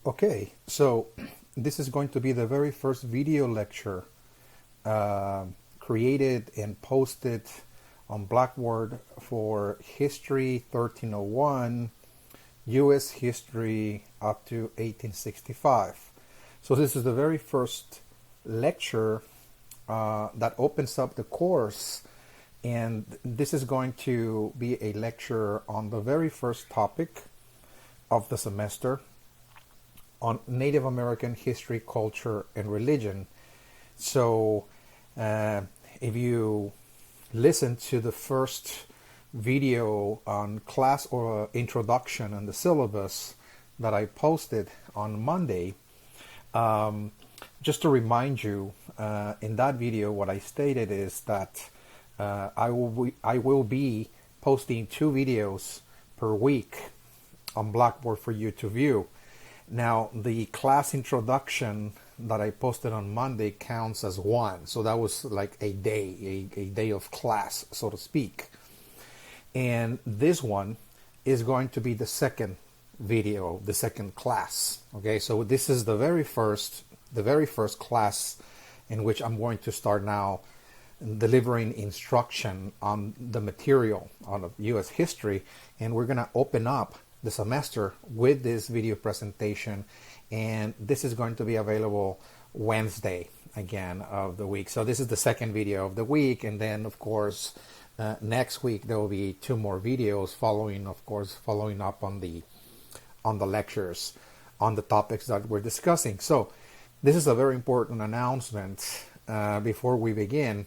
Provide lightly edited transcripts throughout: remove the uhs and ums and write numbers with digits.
Okay, so this is going to be the very first video lecture uh, created and posted on Blackboard for History 1301, U.S. History up to 1865. So this is the very first lecture that opens up the course, and this is going to be a lecture on the very first topic of the semester, on Native American history, culture, and religion. So if you listen to the first video on class or introduction and the syllabus that I posted on Monday, just to remind you, in that video, what I stated is that I will be posting 2 videos per week on Blackboard for you to view. Now, the class introduction that I posted on Monday counts as one, so that was like a day of class, so to speak. And this one is going to be the second video, the second class. Okay, so this is the very first class in which I'm going to start now delivering instruction on the material on U.S. history, and we're going to open up the semester with this video presentation, and this is going to be available Wednesday again of the week. So this is the second video of the week, and then of course next week there will be 2 more videos following up on the lectures on the topics that we're discussing. So this is a very important announcement before we begin,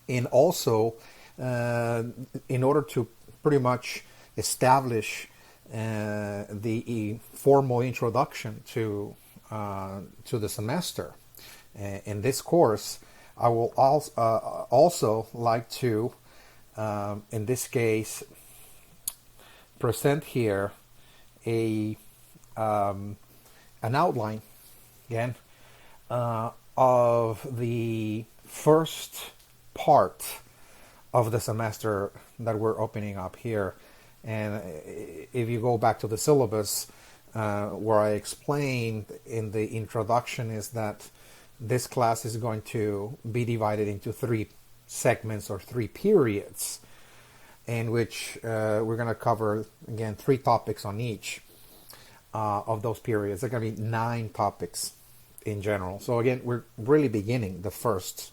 and also in order to pretty much establish the formal introduction to the semester in this course, I will also like to, in this case, present here an outline again of the first part of the semester that we're opening up here. And if you go back to the syllabus, where I explained in the introduction is that this class is going to be divided into 3 segments or 3 periods, in which we're going to cover, again, 3 topics on each of those periods. There are going to be 9 topics in general. So again, we're really beginning the first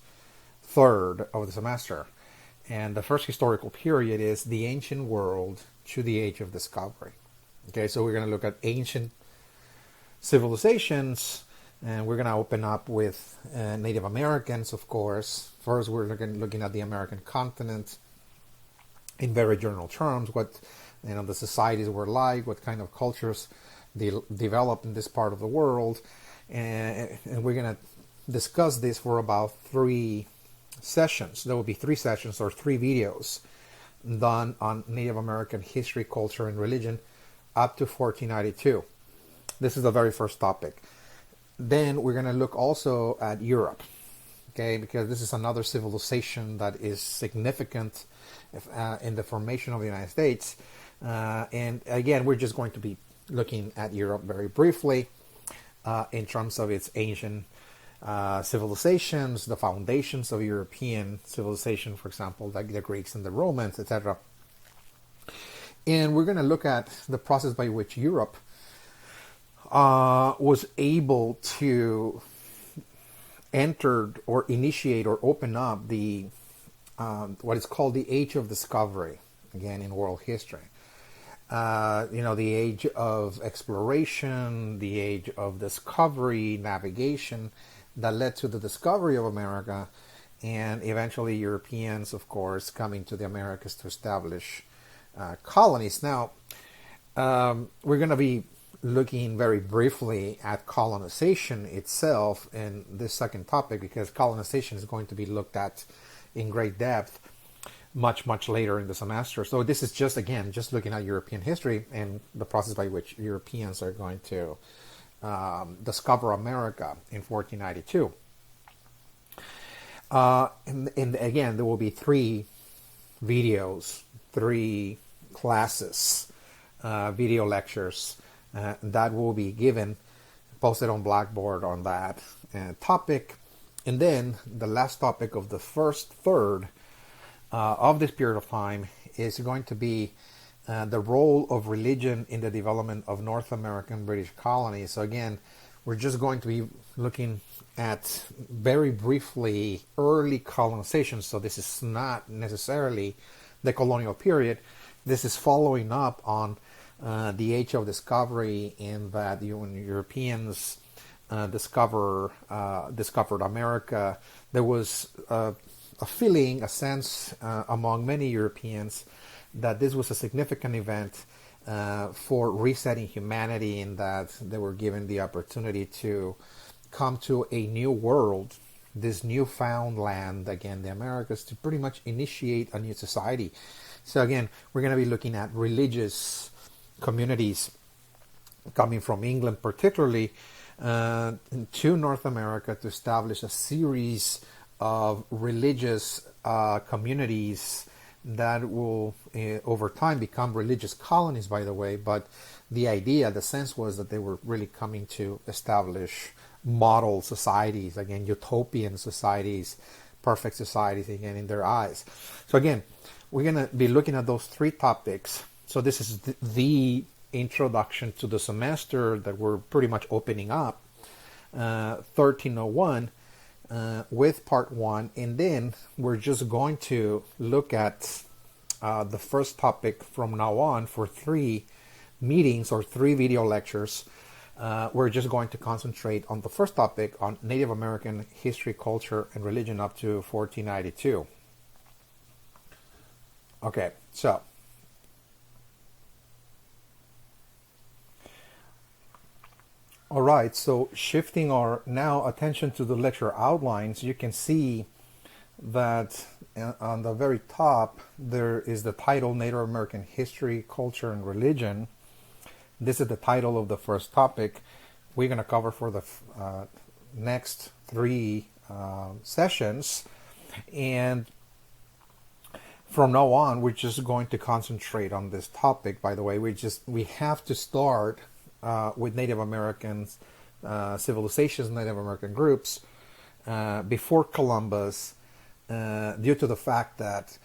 third of the semester. And the first historical period is the ancient world to the age of discovery. Okay, so we're going to look at ancient civilizations, and we're going to open up with Native Americans, of course. First, we're looking at the American continent in very general terms, what the societies were like, what kind of cultures developed in this part of the world, and we're going to discuss this for about 3 sessions. There will be 3 sessions or 3 videos done on Native American history, culture, and religion up to 1492. This is the very first topic. Then we're going to look also at Europe, okay, because this is another civilization that is significant in the formation of the United States. And again, we're just going to be looking at Europe very briefly in terms of its ancient civilizations, the foundations of European civilization, for example, like the Greeks and the Romans, etc. And we're going to look at the process by which Europe was able to enter or initiate or open up the what is called the Age of Discovery, again, in world history. The age of exploration, the age of discovery, navigation, that led to the discovery of America, and eventually Europeans, of course, coming to the Americas to establish colonies. Now, we're going to be looking very briefly at colonization itself in this second topic, because colonization is going to be looked at in great depth much later in the semester. So this is just looking at European history and the process by which Europeans are going to discover America in 1492. And again, there will be 3 videos, 3 classes, video lectures that will be given, posted on Blackboard on that topic. And then the last topic of the first third of this period of time is going to be the role of religion in the development of North American British colonies. So again, we're just going to be looking at very briefly early colonization. So this is not necessarily the colonial period. This is following up on the age of discovery, in that when Europeans discovered America, there was a feeling, a sense among many Europeans that this was a significant event for resetting humanity, in that they were given the opportunity to come to a new world, this newfound land, again, the Americas, to pretty much initiate a new society. So again, we're going to be looking at religious communities coming from England particularly to North America to establish a series of religious communities that will over time become religious colonies, by the way. But the idea, the sense was that they were really coming to establish model societies, again, utopian societies, perfect societies, again, in their eyes. So again, we're going to be looking at those three topics. So this is the introduction to the semester that we're pretty much opening up, 1301, with part one. And then we're just going to look at the first topic from now on for 3 meetings or 3 video lectures. We're just going to concentrate on the first topic, on Native American history, culture, and religion up to 1492. Okay, so all right, so shifting our now attention to the lecture outlines, you can see that on the very top there is the title, Native American History, Culture, and Religion. This is the title of the first topic we're going to cover for the next 3 sessions. And from now on, we're just going to concentrate on this topic. By the way, we have to start with Native Americans, civilizations, Native American groups before Columbus, due to the fact that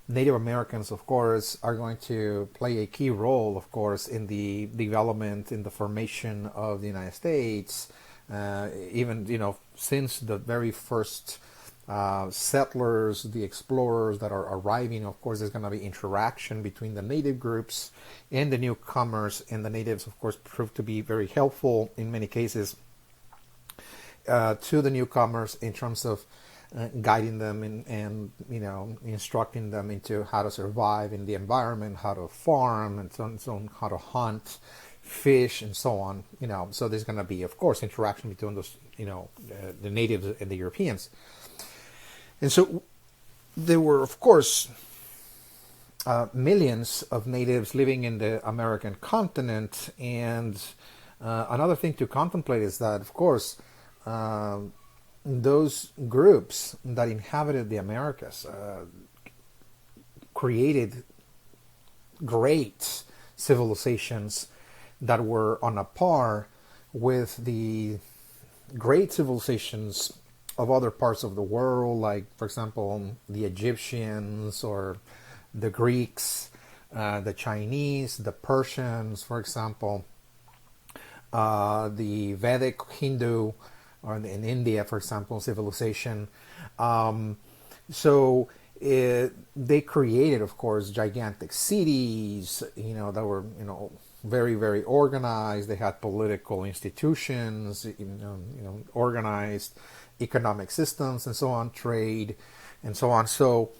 Native Americans, of course, are going to play a key role, of course, in the development, in the formation of the United States. Even, since the very first settlers, the explorers that are arriving, of course, there's going to be interaction between the native groups and the newcomers, and the natives, of course, proved to be very helpful in many cases to the newcomers in terms of guiding them and instructing them into how to survive in the environment, how to farm, and so on, how to hunt, fish, and so on. So there's going to be, of course, interaction between those, the natives and the Europeans. And so there were, of course, millions of natives living in the American continent. And another thing to contemplate is that, of course, those groups that inhabited the Americas created great civilizations that were on a par with the great civilizations of other parts of the world, like, for example, the Egyptians or the Greeks, the Chinese, the Persians, for example, the Vedic Hindu, or in India, for example, civilization. So they created, of course, gigantic cities, that were, very, very organized. They had political institutions, organized economic systems, and so on, trade, and so on. So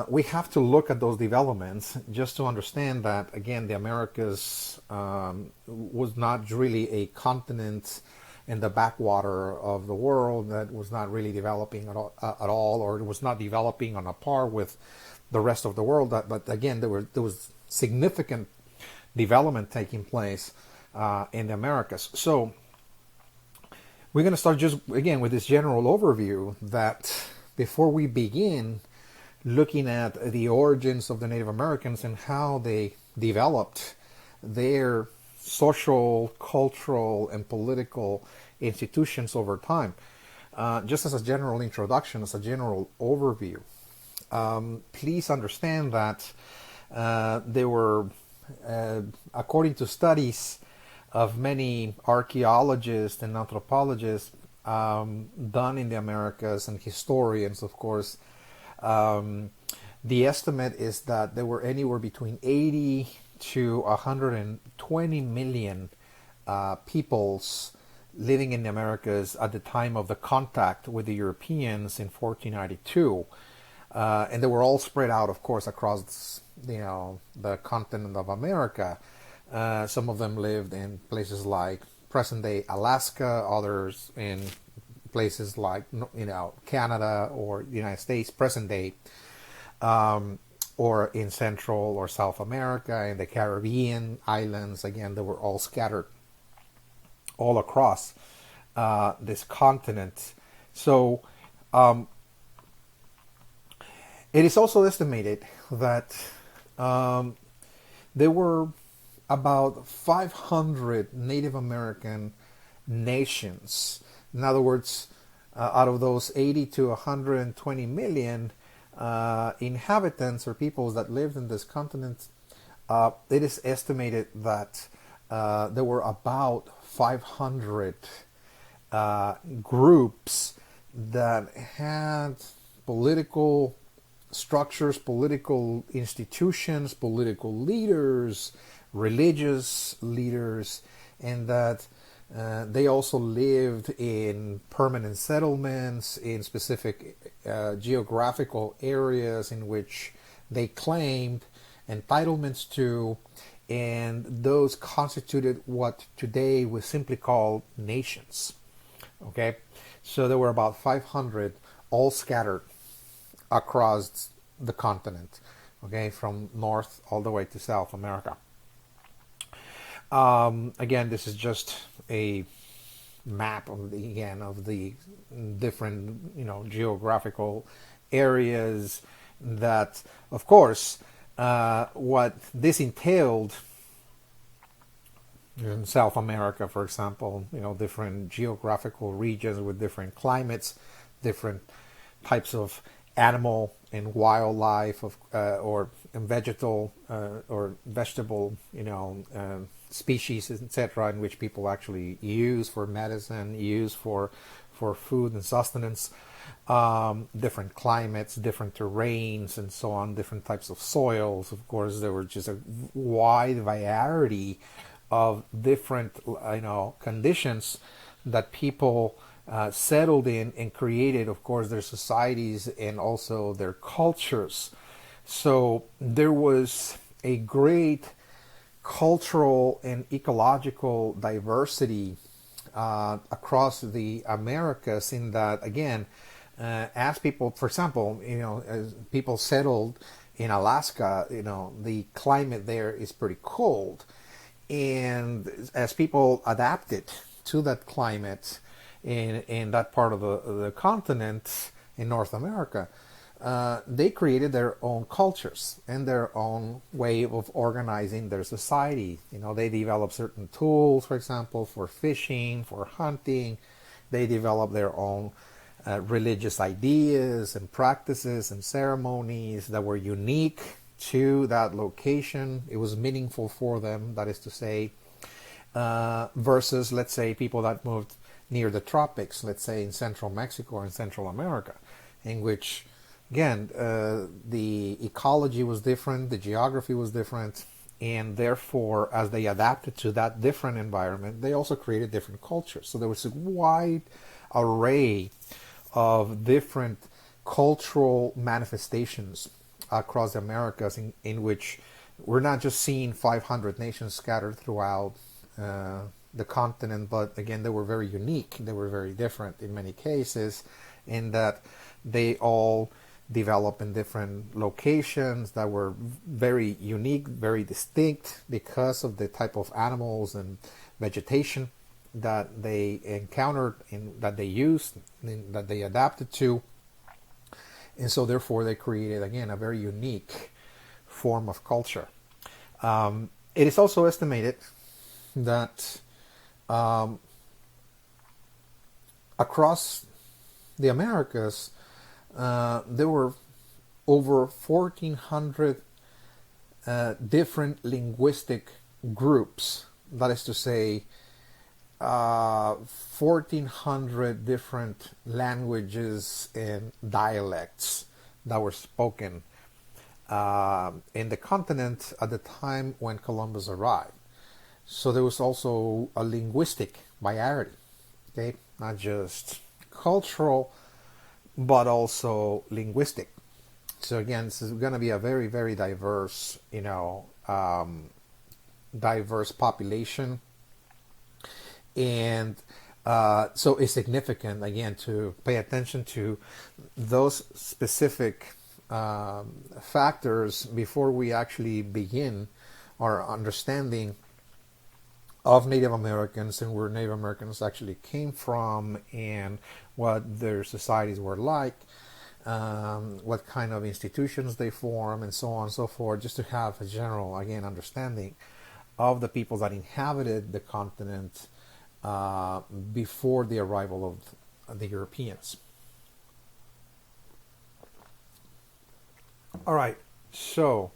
we have to look at those developments just to understand that, again, the Americas was not really a continent in the backwater of the world that was not really developing at all, or it was not developing on a par with the rest of the world. But again, there was significant development taking place in the Americas. So we're going to start just again with this general overview, that before we begin looking at the origins of the Native Americans and how they developed their social, cultural, and political institutions over time. Just as a general introduction, as a general overview, please understand that there were, according to studies of many archaeologists and anthropologists done in the Americas, and historians, of course, the estimate is that there were anywhere between 80 to 120 million peoples living in the Americas at the time of the contact with the Europeans in 1492. And they were all spread out, of course, across the continent of America. Some of them lived in places like present-day Alaska, others in places like Canada or the United States, present-day, or in Central or South America, in the Caribbean islands. Again, they were all scattered all across this continent. So it is also estimated that there were about 500 Native American nations. In other words, out of those 80 to 120 million inhabitants or peoples that lived in this continent, it is estimated that there were about 500 groups that had political structures, political institutions, political leaders, religious leaders, and that they also lived in permanent settlements in specific geographical areas in which they claimed entitlements to, and those constituted what today we simply call nations. Okay, so there were about 500 all scattered across the continent, okay, from North all the way to South America. Again, this is just a map of the different geographical areas that, of course, what this entailed in South America, for example, different geographical regions with different climates, different types of animal and wildlife or vegetal or vegetable species, etc., in which people actually use for medicine, use for food and sustenance, different climates, different terrains, and so on, different types of soils. Of course, there were just a wide variety of different conditions that people settled in and created, of course, their societies and also their cultures. So there was a great cultural and ecological diversity across the Americas, in that, again, as people, for example, as people settled in Alaska, the climate there is pretty cold. And as people adapted to that climate in that part of the continent in North America, they created their own cultures and their own way of organizing their society. They developed certain tools, for example, for fishing, for hunting. They developed their own religious ideas and practices and ceremonies that were unique to that location. It was meaningful for them, that is to say, versus, let's say, people that moved near the tropics, let's say in Central Mexico or in Central America, in which, again, the ecology was different, the geography was different, and therefore, as they adapted to that different environment, they also created different cultures. So there was a wide array of different cultural manifestations across the Americas, in which we're not just seeing 500 nations scattered throughout the continent, but again, they were very unique. They were very different in many cases, in that they all developed in different locations that were very unique, very distinct, because of the type of animals and vegetation that they encountered and that they used and that they adapted to. And so therefore they created, again, a very unique form of culture. It is also estimated that across the Americas, there were over 1,400 different linguistic groups. That is to say, 1,400 different languages and dialects that were spoken in the continent at the time when Columbus arrived. So there was also a linguistic variety, okay, not just cultural, but also linguistic. So again, this is going to be a very, very diverse, diverse population, and so it's significant again to pay attention to those specific factors before we actually begin our understanding of Native Americans and where Native Americans actually came from and what their societies were like, what kind of institutions they form, and so on and so forth, just to have a general, again, understanding of the people that inhabited the continent before the arrival of the Europeans. All right, so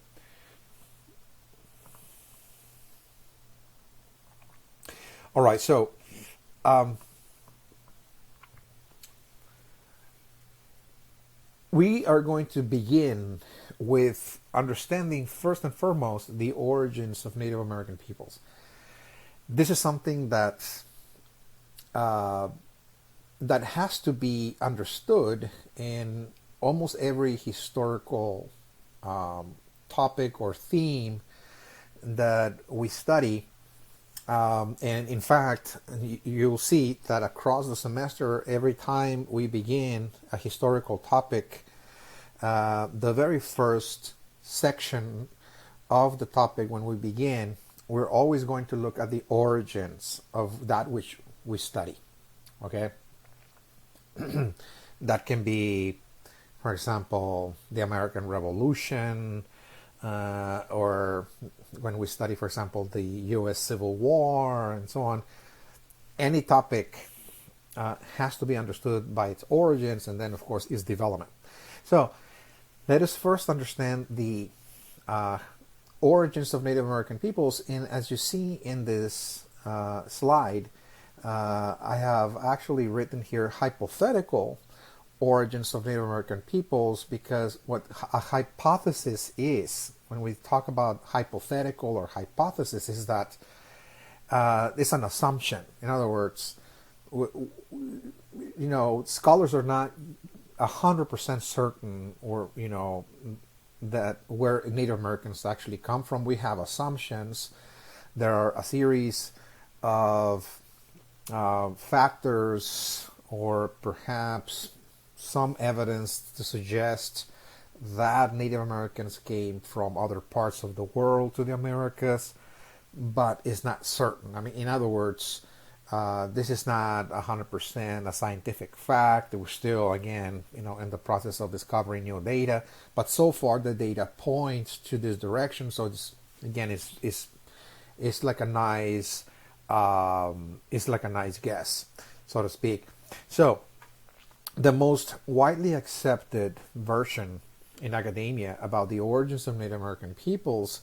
we are going to begin with understanding first and foremost the origins of Native American peoples. This is something that has to be understood in almost every historical topic or theme that we study. And in fact, you'll see that across the semester, every time we begin a historical topic, the very first section of the topic when we begin, we're always going to look at the origins of that which we study. Okay? That can be, for example, the American Revolution, or when we study, for example, the U.S. Civil War, and so on. Any topic has to be understood by its origins and then, of course, its development. So let us first understand the origins of Native American peoples. And as you see in this slide, I have actually written here hypothetical origins of Native American peoples, because what a hypothesis is, when we talk about hypothetical or hypothesis, is that it's an assumption. In other words, scholars are not 100% certain, or that where Native Americans actually come from. We have assumptions. There are a series of factors, or perhaps some evidence to suggest that Native Americans came from other parts of the world to the Americas, but it's not certain. I mean, in other words, this is not 100% a scientific fact. We're still, again, in the process of discovering new data, but so far the data points to this direction. So it's, again, it's like a nice guess, so to speak. So the most widely accepted version in academia about the origins of Native American peoples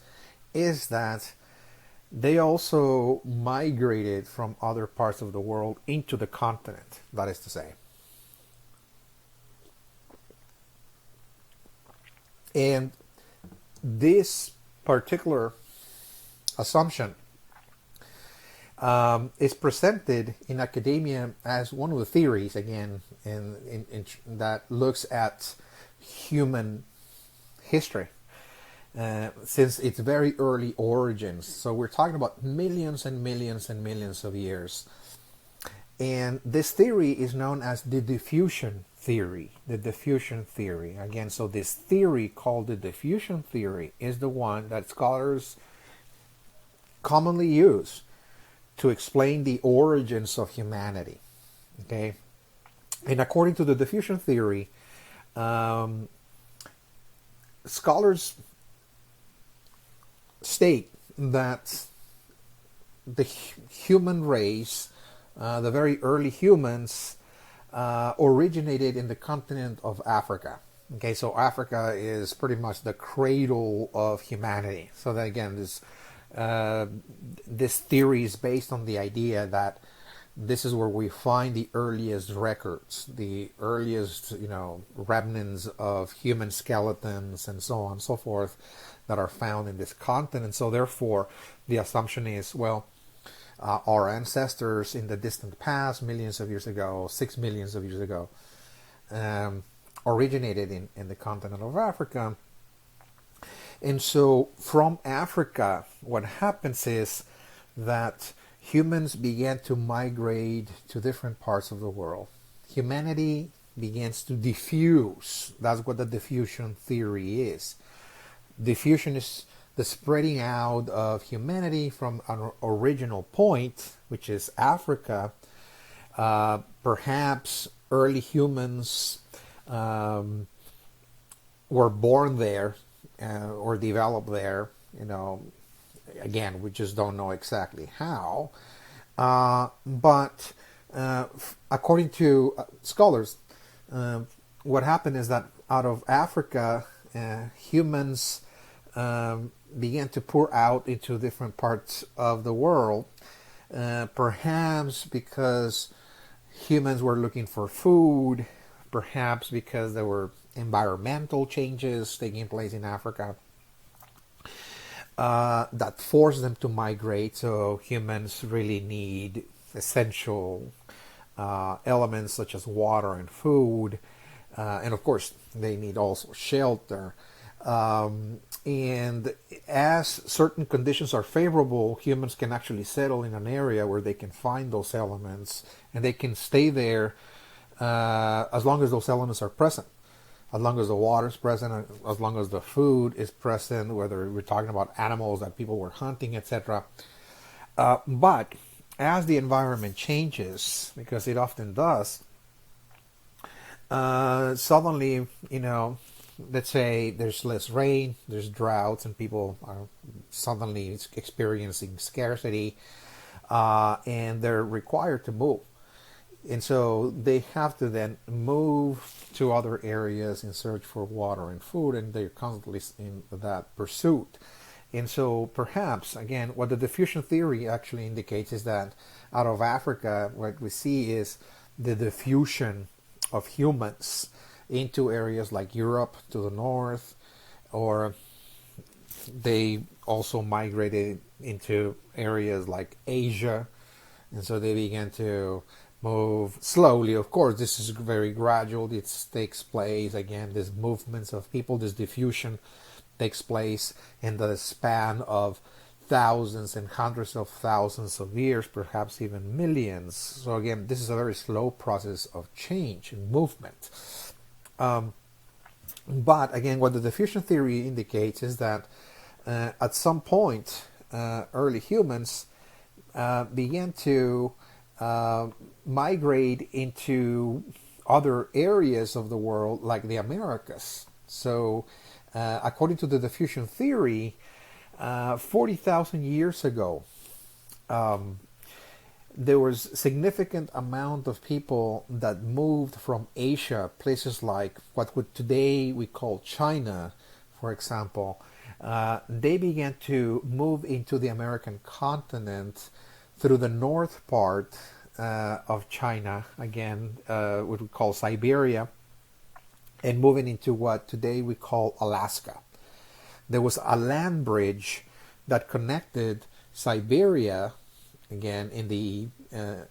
is that they also migrated from other parts of the world into the continent, that is to say. And this particular assumption is presented in academia as one of the theories, again, in that looks at human history since its very early origins. So we're talking about millions and millions and millions of years. And this theory is known as the diffusion theory. The diffusion theory. Again, so this theory called the diffusion theory is the one that scholars commonly use to explain the origins of humanity. Okay? And according to the diffusion theory, scholars state that the human race, the very early humans, originated in the continent of Africa. Okay, so Africa is pretty much the cradle of humanity. So that again, this theory is based on the idea that this is where we find the earliest records, the earliest, remnants of human skeletons and so on and so forth that are found in this continent. So therefore, the assumption is, well, our ancestors in the distant past, millions of years ago, 6 million of years ago, originated in the continent of Africa. And so from Africa, what happens is that humans began to migrate to different parts of the world. Humanity begins to diffuse. That's what the diffusion theory is. Diffusion is the spreading out of humanity from an original point, which is Africa. Perhaps early humans were born there or developed there. Again, we just don't know exactly how. But according to scholars, what happened is that out of Africa, humans began to pour out into different parts of the world, perhaps because humans were looking for food, perhaps because there were environmental changes taking place in Africa that forced them to migrate. So humans really need essential elements such as water and food, and of course they need also shelter. And as certain conditions are favorable, humans can actually settle in an area where they can find those elements, and they can stay there as long as those elements are present. As long as the water is present, as long as the food is present, whether we're talking about animals that people were hunting, etc. But as the environment changes, because it often does, suddenly, let's say there's less rain, there's droughts, and people are suddenly experiencing scarcity, and they're required to move. And so they have to then move to other areas in search for water and food, and they're constantly in that pursuit. And so perhaps, again, what the diffusion theory actually indicates is that out of Africa, what we see is the diffusion of humans into areas like Europe to the north, or they also migrated into areas like Asia, and so they began to move slowly. Of course, this is very gradual. It takes place, again, these movements of people, this diffusion takes place in the span of thousands and hundreds of thousands of years, perhaps even millions. So again, this is a very slow process of change and movement. But again, what the diffusion theory indicates is that at some point, early humans began to migrate into other areas of the world, like the Americas. So, according to the diffusion theory, 40,000 years ago, there was significant amount of people that moved from Asia, places like what would today we call China, for example. They began to move into the American continent through the north part of China, again, what we call Siberia, and moving into what today we call Alaska. There was a land bridge that connected Siberia, again, in the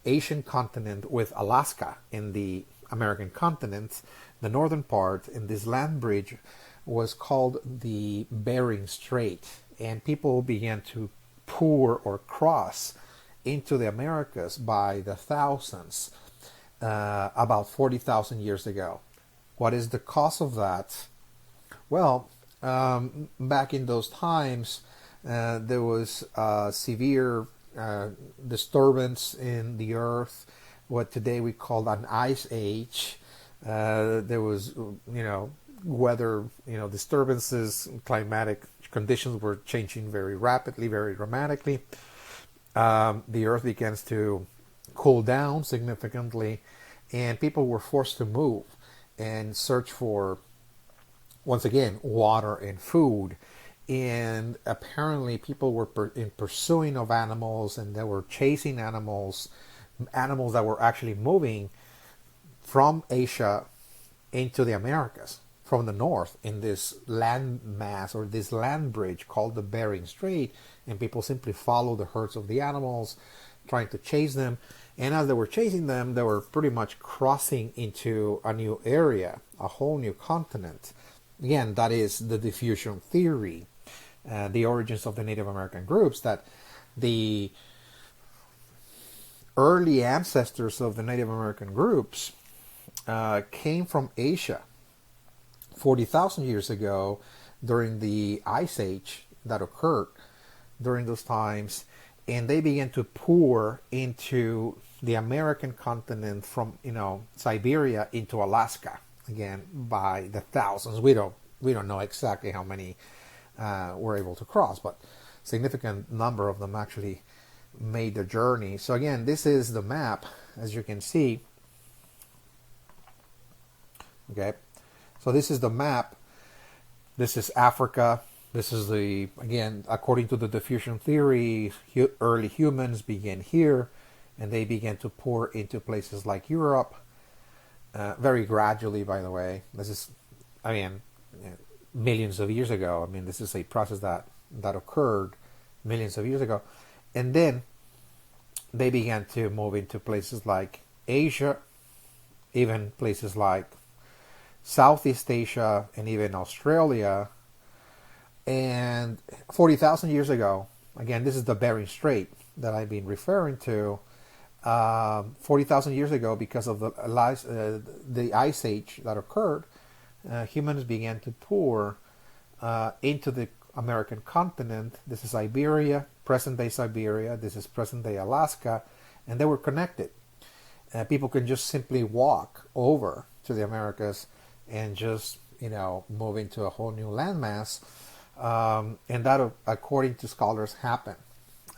Asian continent, with Alaska in the American continent, the northern part, and this land bridge was called the Bering Strait, and people began to pour or cross into the Americas by the thousands, about 40,000 years ago. What is the cause of that? Well, back in those times, there was severe disturbance in the earth, what today we call an ice age. There was, weather, disturbances, climatic conditions were changing very rapidly, very dramatically. the earth begins to cool down significantly, and people were forced to move and search for, once again, water and food. And apparently people were in pursuing of animals, and they were chasing animals that were actually moving from Asia into the Americas from the north in this land mass, or this land bridge called the Bering Strait, and people simply follow the herds of the animals, trying to chase them. And as they were chasing them, they were pretty much crossing into a new area, a whole new continent. Again, that is the diffusion theory, the origins of the Native American groups, that the early ancestors of the Native American groups came from Asia 40,000 years ago during the Ice Age that occurred during those times, and they began to pour into the American continent from, Siberia into Alaska, again by the thousands. We don't know exactly how many were able to cross, but significant number of them actually made the journey. So again, this is the map, as you can see. Okay, so this is the map. This is Africa. This is again, according to the diffusion theory, early humans began here, and they began to pour into places like Europe, very gradually, by the way. This is, millions of years ago. This is a process that occurred millions of years ago. And then they began to move into places like Asia, even places like Southeast Asia, and even Australia. And 40,000 years ago, again, this is the Bering Strait that I've been referring to. 40,000 years ago, because of the Ice Age that occurred, humans began to pour into the American continent. This is Siberia, present-day Siberia. This is present-day Alaska, and they were connected. People can just simply walk over to the Americas and just, move into a whole new landmass. And that, according to scholars, happened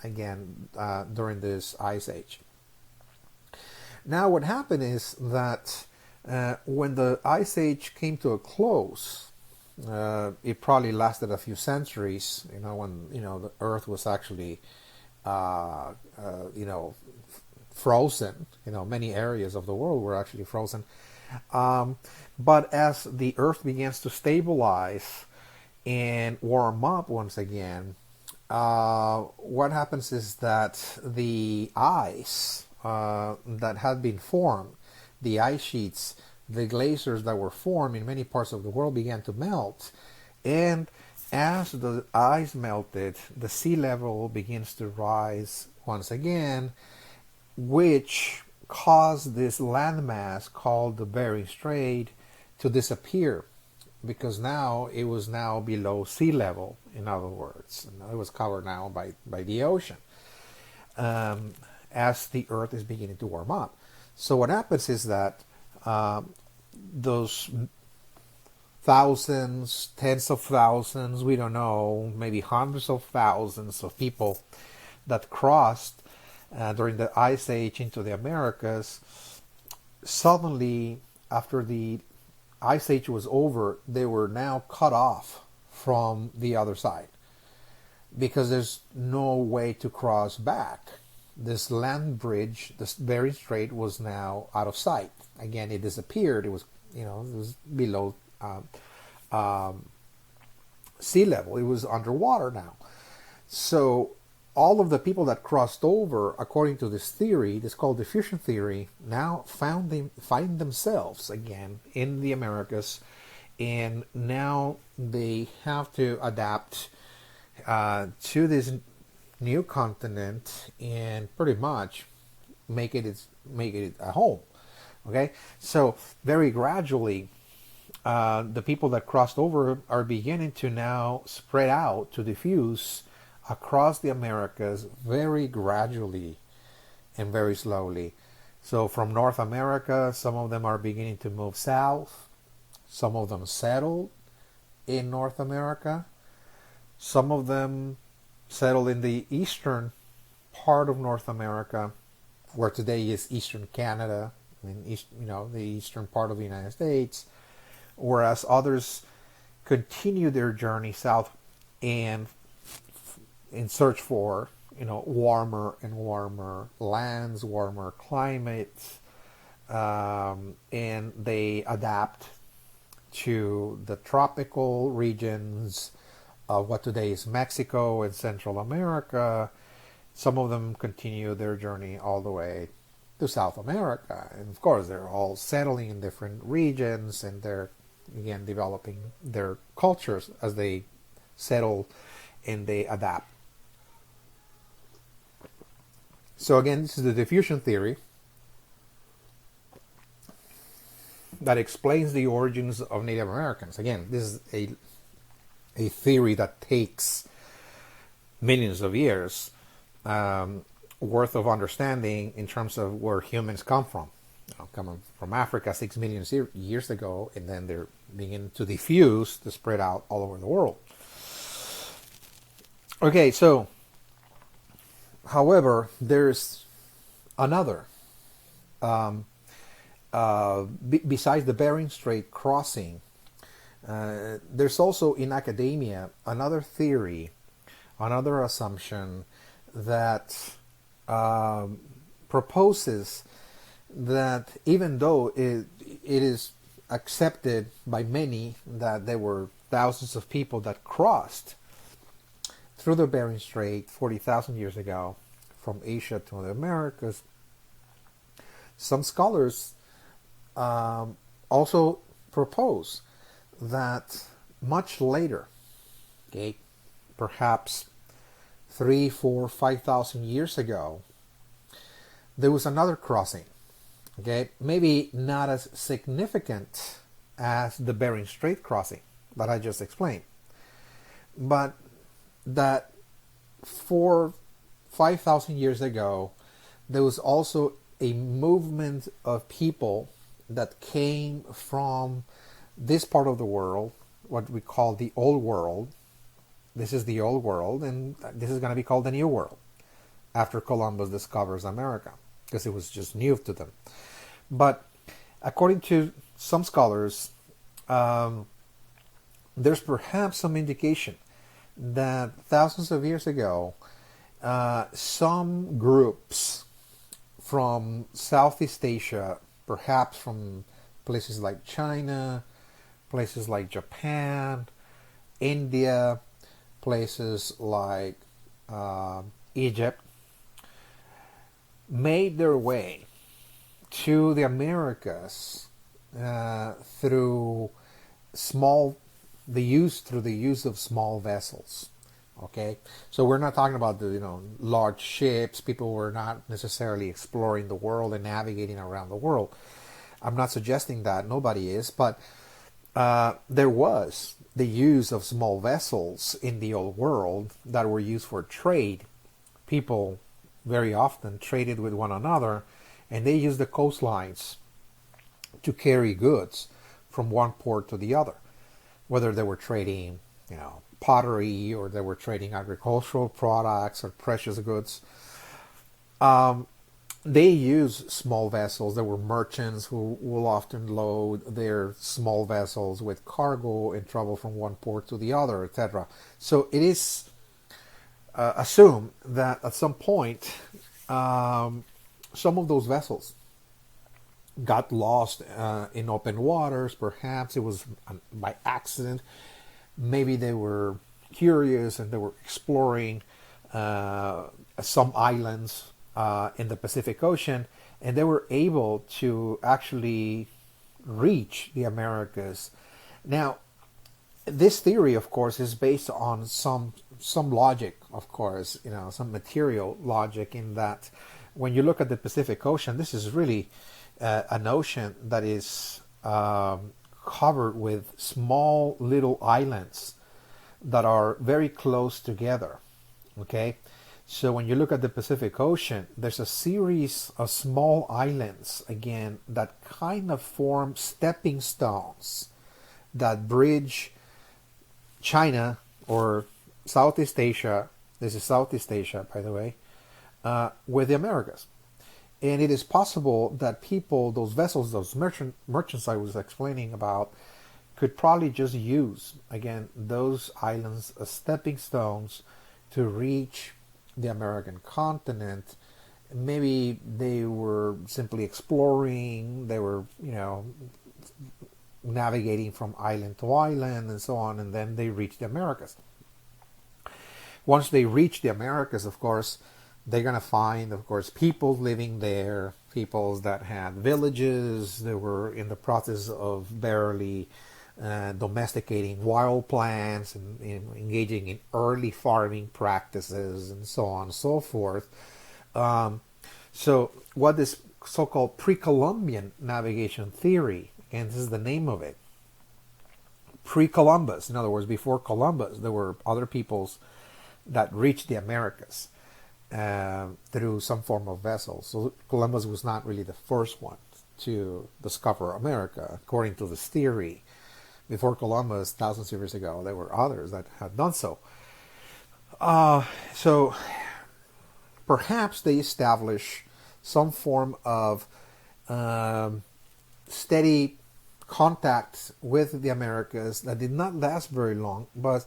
again during this Ice Age. Now, what happened is that when the Ice Age came to a close, it probably lasted a few centuries. When the Earth was actually, frozen. Many areas of the world were actually frozen. But as the Earth begins to stabilize and warm up once again, what happens is that the ice that had been formed, the ice sheets, the glaciers that were formed in many parts of the world began to melt. And as the ice melted, the sea level begins to rise once again, which caused this landmass called the Bering Strait to disappear, because now it was now below sea level, in other words. And it was covered now by the ocean, as the Earth is beginning to warm up. So what happens is that those thousands, tens of thousands, we don't know, maybe hundreds of thousands of people that crossed during the Ice Age into the Americas, suddenly, after the Ice Age was over, they were now cut off from the other side, because there's no way to cross back. This land bridge, this Bering Strait, was now out of sight. Again, it disappeared. It was, it was below sea level. It was underwater now. So all of the people that crossed over, according to this theory, this called diffusion theory, now find themselves again in the Americas, and now they have to adapt to this new continent and pretty much make it a home. Okay, so very gradually, the people that crossed over are beginning to now spread out, to diffuse across the Americas very gradually and very slowly. So from North America, some of them are beginning to move south. Some of them settled in North America. Some of them settled in the eastern part of North America, where today is Eastern Canada, and the eastern part of the United States, whereas others continue their journey south and in search for warmer and warmer lands, warmer climates, and they adapt to the tropical regions of what today is Mexico and Central America. Some of them continue their journey all the way to South America. And of course, they're all settling in different regions, and they're, again, developing their cultures as they settle and they adapt. So again, this is the diffusion theory that explains the origins of Native Americans. Again, this is a theory that takes millions of years worth of understanding in terms of where humans come from. Coming from Africa 6 million years ago, and then they're beginning to diffuse, to spread out all over the world. Okay, so, however, there's another. Besides the Bering Strait crossing, there's also in academia another theory, another assumption that proposes that even though it is accepted by many that there were thousands of people that crossed through the Bering Strait 40,000 years ago from Asia to the Americas, some scholars also propose that much later, okay, perhaps 3, 4, 5,000 years ago, there was another crossing. Okay, maybe not as significant as the Bering Strait crossing that I just explained, but that 4, 5,000 years ago, there was also a movement of people that came from this part of the world, what we call the Old World. This is the Old World, and this is going to be called the New World after Columbus discovers America, because it was just new to them. But according to some scholars, there's perhaps some indication that thousands of years ago, some groups from Southeast Asia, perhaps from places like China, places like Japan, India, places like Egypt, made their way to the Americas through the use of small vessels. Okay, so we're not talking about the large ships. People were not necessarily exploring the world and navigating around the world. I'm not suggesting that, nobody is, but there was the use of small vessels in the Old World that were used for trade. People very often traded with one another, and they used the coastlines to carry goods from one port to the other, whether they were trading, pottery, or they were trading agricultural products or precious goods. They use small vessels. There were merchants who will often load their small vessels with cargo and travel from one port to the other, etc. So it is assumed that at some point some of those vessels got lost in open waters. Perhaps it was by accident. Maybe they were curious and they were exploring some islands in the Pacific Ocean, and they were able to actually reach the Americas. Now, this theory, of course, is based on some logic, of course, some material logic, in that when you look at the Pacific Ocean, this is really an ocean that is covered with small little islands that are very close together. Okay, so when you look at the Pacific Ocean, there's a series of small islands, again, that kind of form stepping stones that bridge China or Southeast Asia. This is Southeast Asia, by the way, with the Americas. And it is possible that people, those vessels, those merchants I was explaining about, could probably just use, again, those islands as stepping stones to reach the American continent. Maybe they were simply exploring, they were, navigating from island to island and so on, and then they reached the Americas. Once they reach the Americas, of course, they're going to find, of course, people living there, peoples that had villages, they were in the process of barely domesticating wild plants and engaging in early farming practices and so on and so forth. So what this so-called Pre-Columbian navigation theory, and this is the name of it, pre-Columbus, in other words, before Columbus, there were other peoples that reached the Americas through some form of vessel. So Columbus was not really the first one to discover America, according to this theory. Before Columbus, thousands of years ago, there were others that had done so. So perhaps they establish some form of steady contact with the Americas that did not last very long, but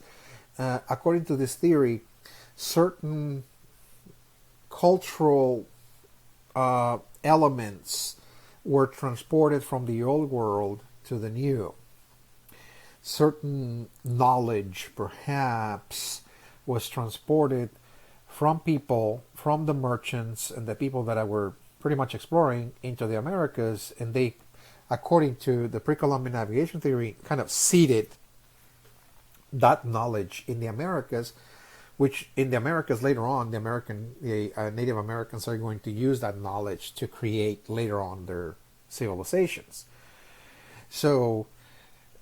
according to this theory, certain cultural elements were transported from the old world to the new. Certain knowledge, perhaps, was transported from people, from the merchants and the people that were pretty much exploring into the Americas, and they, according to the Pre-Columbian navigation theory, kind of seeded that knowledge in the Americas, which in the Americas later on, the Native Americans are going to use that knowledge to create later on their civilizations. So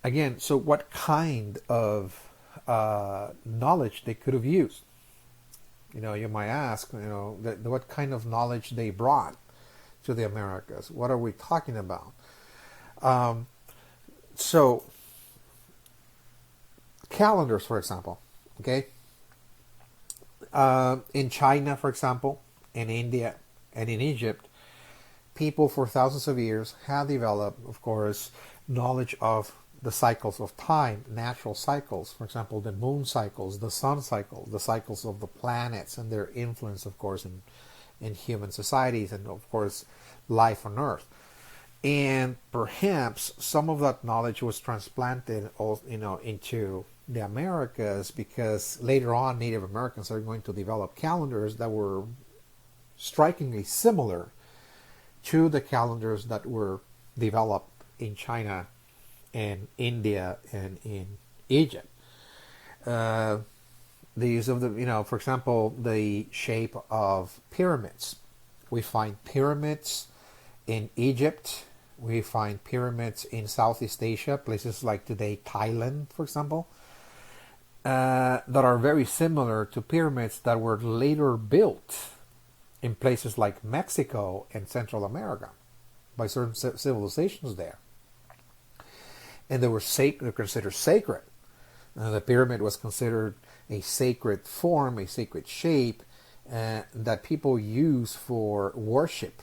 again, so what kind of knowledge they could have used? You might ask, what kind of knowledge they brought to the Americas. What are we talking about? So calendars, for example, okay? In China, for example, in India, and in Egypt, people for thousands of years have developed, of course, knowledge of the cycles of time, natural cycles, for example, the moon cycles, the sun cycles, the cycles of the planets and their influence, of course, in human societies and, of course, life on Earth. And perhaps some of that knowledge was transplanted, into the Americas, because later on Native Americans are going to develop calendars that were strikingly similar to the calendars that were developed in China and India and in Egypt. The use of for example, the shape of pyramids. We find pyramids in Egypt. We find pyramids in Southeast Asia, places like today Thailand, for example, that are very similar to pyramids that were later built in places like Mexico and Central America by certain civilizations there. And they were considered sacred. The pyramid was considered a sacred form, a sacred shape that people use for worship.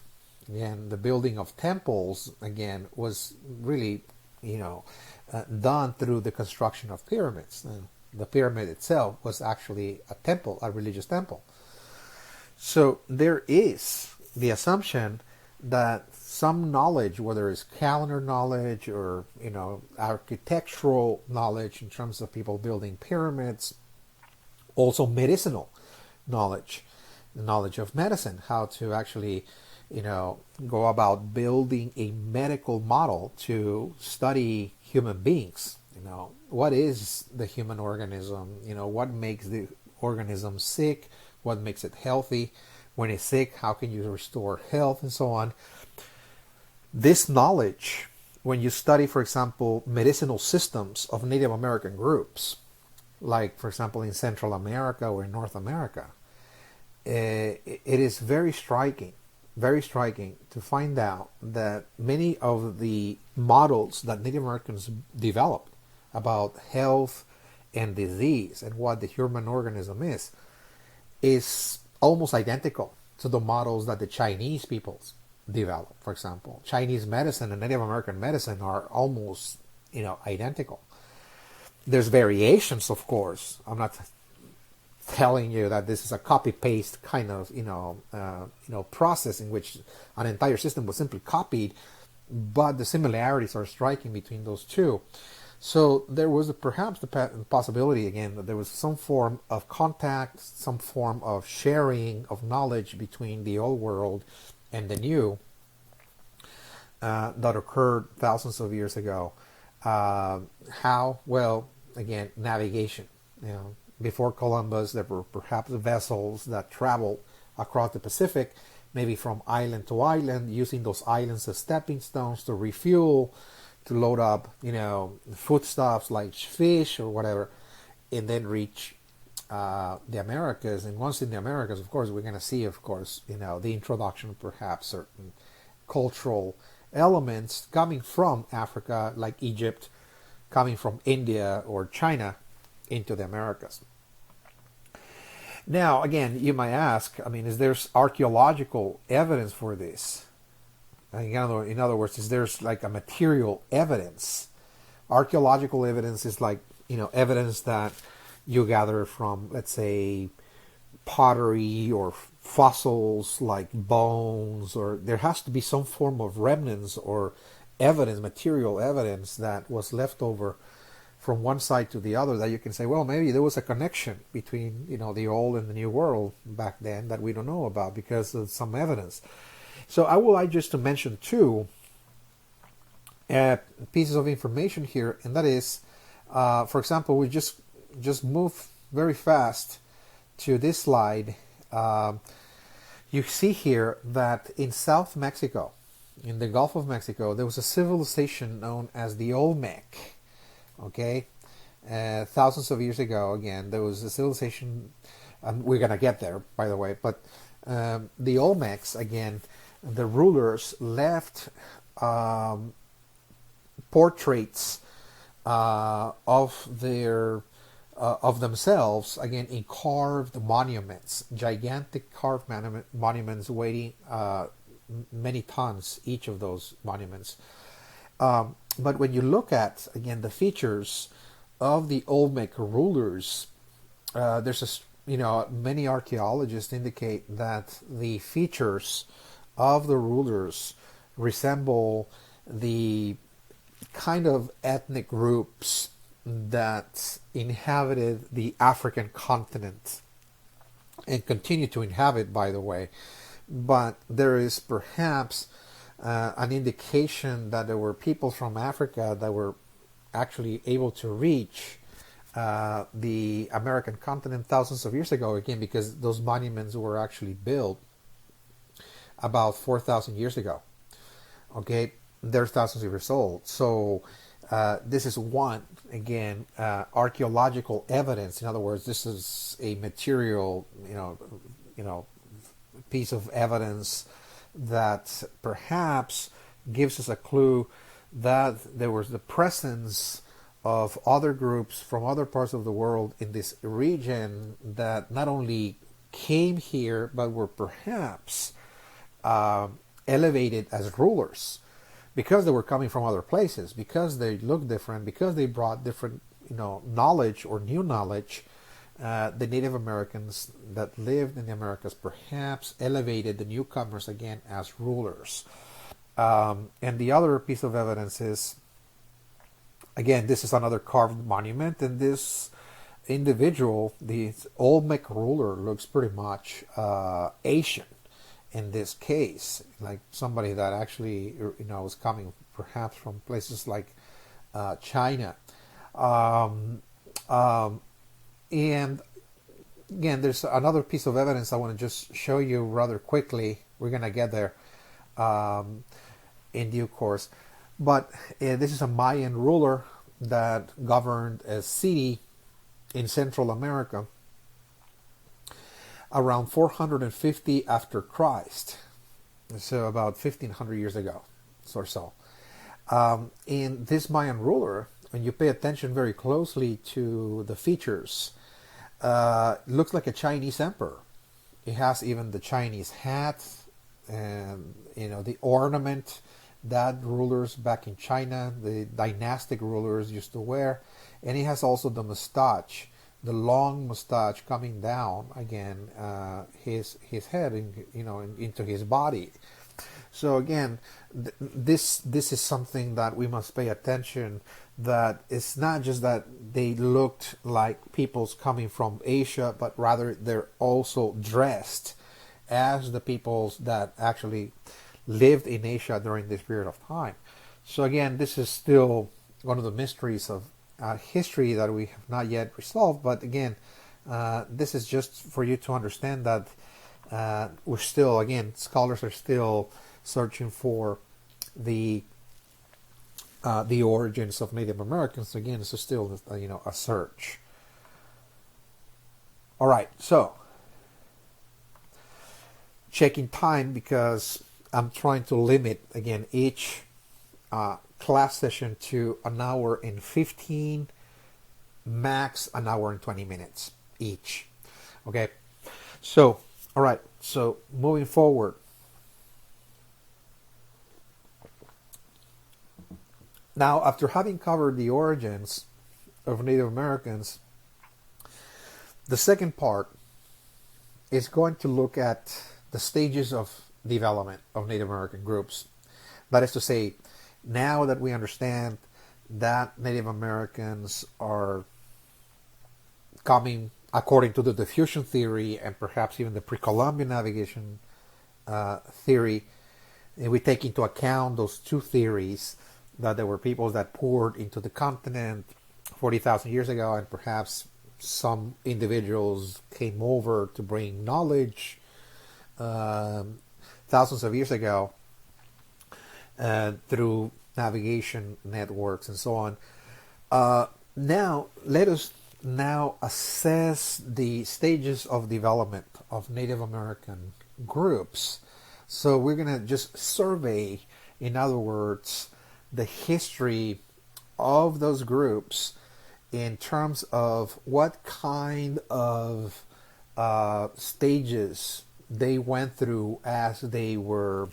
Again, the building of temples, again, was really, done through the construction of pyramids. And the pyramid itself was actually a temple, a religious temple. So there is the assumption that some knowledge, whether it's calendar knowledge or architectural knowledge in terms of people building pyramids, also medicinal knowledge, the knowledge of medicine, how to actually go about building a medical model to study human beings. What is the human organism? What makes the organism sick? What makes it healthy? When it's sick, how can you restore health and so on? This knowledge, when you study, for example, medicinal systems of Native American groups, like, for example, in Central America or in North America, it is very striking to find out that many of the models that Native Americans developed about health and disease and what the human organism is almost identical to the models that the Chinese peoples developed. For example, Chinese medicine and Native American medicine are almost, identical. There's variations, of course. I'm not telling you that this is a copy paste kind of process in which an entire system was simply copied, but the similarities are striking between those two. So there was perhaps the possibility again that there was some form of contact, some form of sharing of knowledge between the old world and the new that occurred thousands of years ago. How? Well, again, navigation. Before Columbus, there were perhaps vessels that traveled across the Pacific, maybe from island to island, using those islands as stepping stones to refuel, to load up, foodstuffs like fish or whatever, and then reach the Americas. And once in the Americas, of course, we're going to see, of course, the introduction of perhaps certain cultural elements coming from Africa, like Egypt, coming from India or China into the Americas. Now, again, you might ask, is there archaeological evidence for this? In other words, is there like a material evidence? Archaeological evidence is like, evidence that you gather from, let's say, pottery or fossils like bones, or there has to be some form of remnants or evidence, material evidence that was left over from one side to the other that you can say, well, maybe there was a connection between, the old and the new world back then that we don't know about because of some evidence. So I would like just to mention two pieces of information here, and that is, for example, we just move very fast to this slide. You see here that in South Mexico, in the Gulf of Mexico, there was a civilization known as the Olmec. Okay, thousands of years ago, again, there was a civilization, we're going to get there, by the way, but the Olmecs, again, the rulers left portraits of themselves, again, in carved monuments, gigantic carved monuments weighing many tons, each of those monuments. But when you look at, again, the features of the Olmec rulers, there's many archaeologists indicate that the features of the rulers resemble the kind of ethnic groups that inhabited the African continent and continue to inhabit, by the way. But there is perhaps an indication that there were people from Africa that were actually able to reach the American continent thousands of years ago, again, because those monuments were actually built about 4,000 years ago. Okay, they're thousands of years old. So this is one, again, archaeological evidence. In other words, this is a material, piece of evidence that perhaps gives us a clue that there was the presence of other groups from other parts of the world in this region that not only came here but were perhaps elevated as rulers because they were coming from other places, because they looked different, because they brought different knowledge or new knowledge. The Native Americans that lived in the Americas perhaps elevated the newcomers again as rulers. And the other piece of evidence is, again, this is another carved monument, and this individual, the Olmec ruler, looks pretty much Asian in this case, like somebody that actually was coming perhaps from places like China. And again, there's another piece of evidence I want to just show you rather quickly. We're going to get there in due course. But this is a Mayan ruler that governed a city in Central America around 450 after Christ. So about 1500 years ago or so. And this Mayan ruler, when you pay attention very closely to the features, looks like a Chinese emperor. It has even the Chinese hat, and the ornament that rulers back in China, the dynastic rulers, used to wear. And it has also the mustache, the long mustache coming down again, his head, into his body. So again, this is something that we must pay attention. That it's not just that they looked like peoples coming from Asia, but rather they're also dressed as the peoples that actually lived in Asia during this period of time. So again, this is still one of the mysteries of history that we have not yet resolved. But again, this is just for you to understand that we're still, again, scholars are still searching for the origins of Native Americans. Again, it's still a search. All right, so checking time, because I'm trying to limit again each class session to an hour and 15, max an hour and 20 minutes each. Okay, so all right, so moving forward. Now, after having covered the origins of Native Americans, the second part is going to look at the stages of development of Native American groups. That is to say, now that we understand that Native Americans are coming according to the diffusion theory and perhaps even the Pre-Columbian navigation theory, and we take into account those two theories, that there were peoples that poured into the continent 40,000 years ago, and perhaps some individuals came over to bring knowledge thousands of years ago through navigation networks and so on. Now, let us now assess the stages of development of Native American groups. So we're going to just survey, in other words, the history of those groups in terms of what kind of stages they went through as they were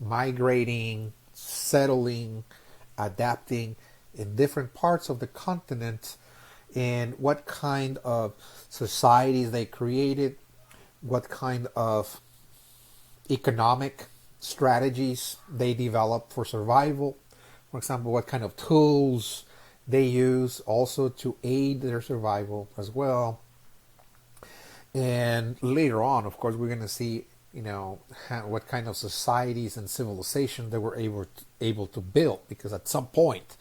migrating, settling, adapting in different parts of the continent, and what kind of societies they created, what kind of economic strategies they developed for survival. For example, what kind of tools they use also to aid their survival as well. And later on, of course, we're going to see, what kind of societies and civilization they were able to build, because at some point,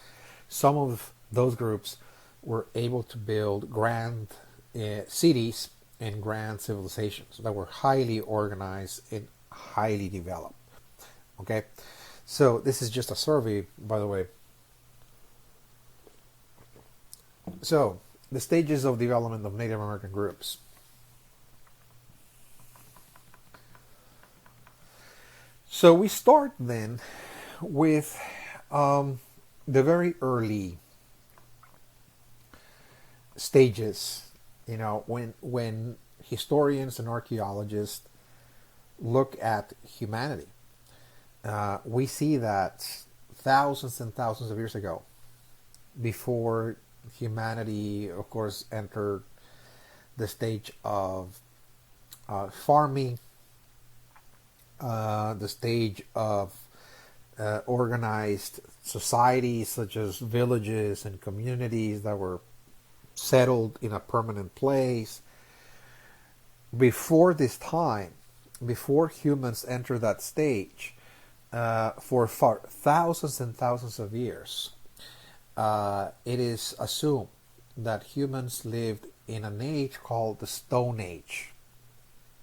some of those groups were able to build grand cities and grand civilizations that were highly organized and highly developed. Okay, so this is just a survey, by the way. So, the stages of development of Native American groups. So we start then with the very early stages, when historians and archaeologists look at humanity. We see that thousands and thousands of years ago, before humanity, of course, entered the stage of farming, the stage of organized societies such as villages and communities that were settled in a permanent place. Before this time, before humans enter that stage, for thousands and thousands of years, it is assumed that humans lived in an age called the Stone Age.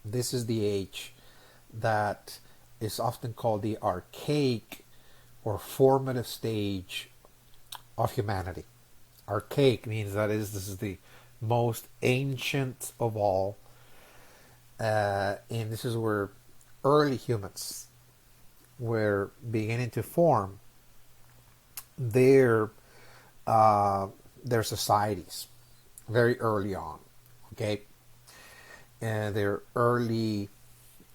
This is the age that is often called the archaic or formative stage of humanity. Archaic means that this is the most ancient of all, and this is where early humans were beginning to form their societies very early on. Okay, their early,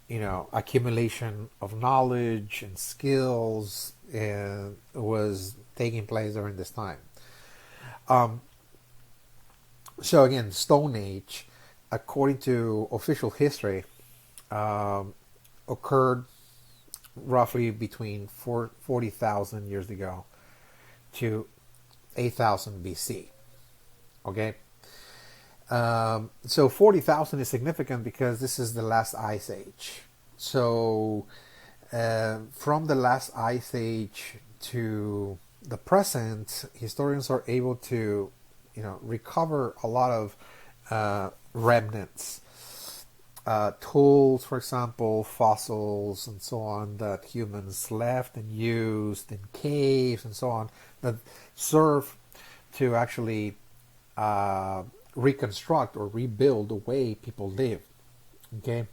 accumulation of knowledge and skills was taking place during this time. So again, Stone Age, according to official history, occurred roughly between 40,000 years ago to 8,000 BC. Okay? So 40,000 is significant because this is the last ice age. So from the last ice age to the present, historians are able to, recover a lot of remnants, tools, for example, fossils, and so on that humans left and used in caves and so on that serve to actually reconstruct or rebuild the way people lived. Okay.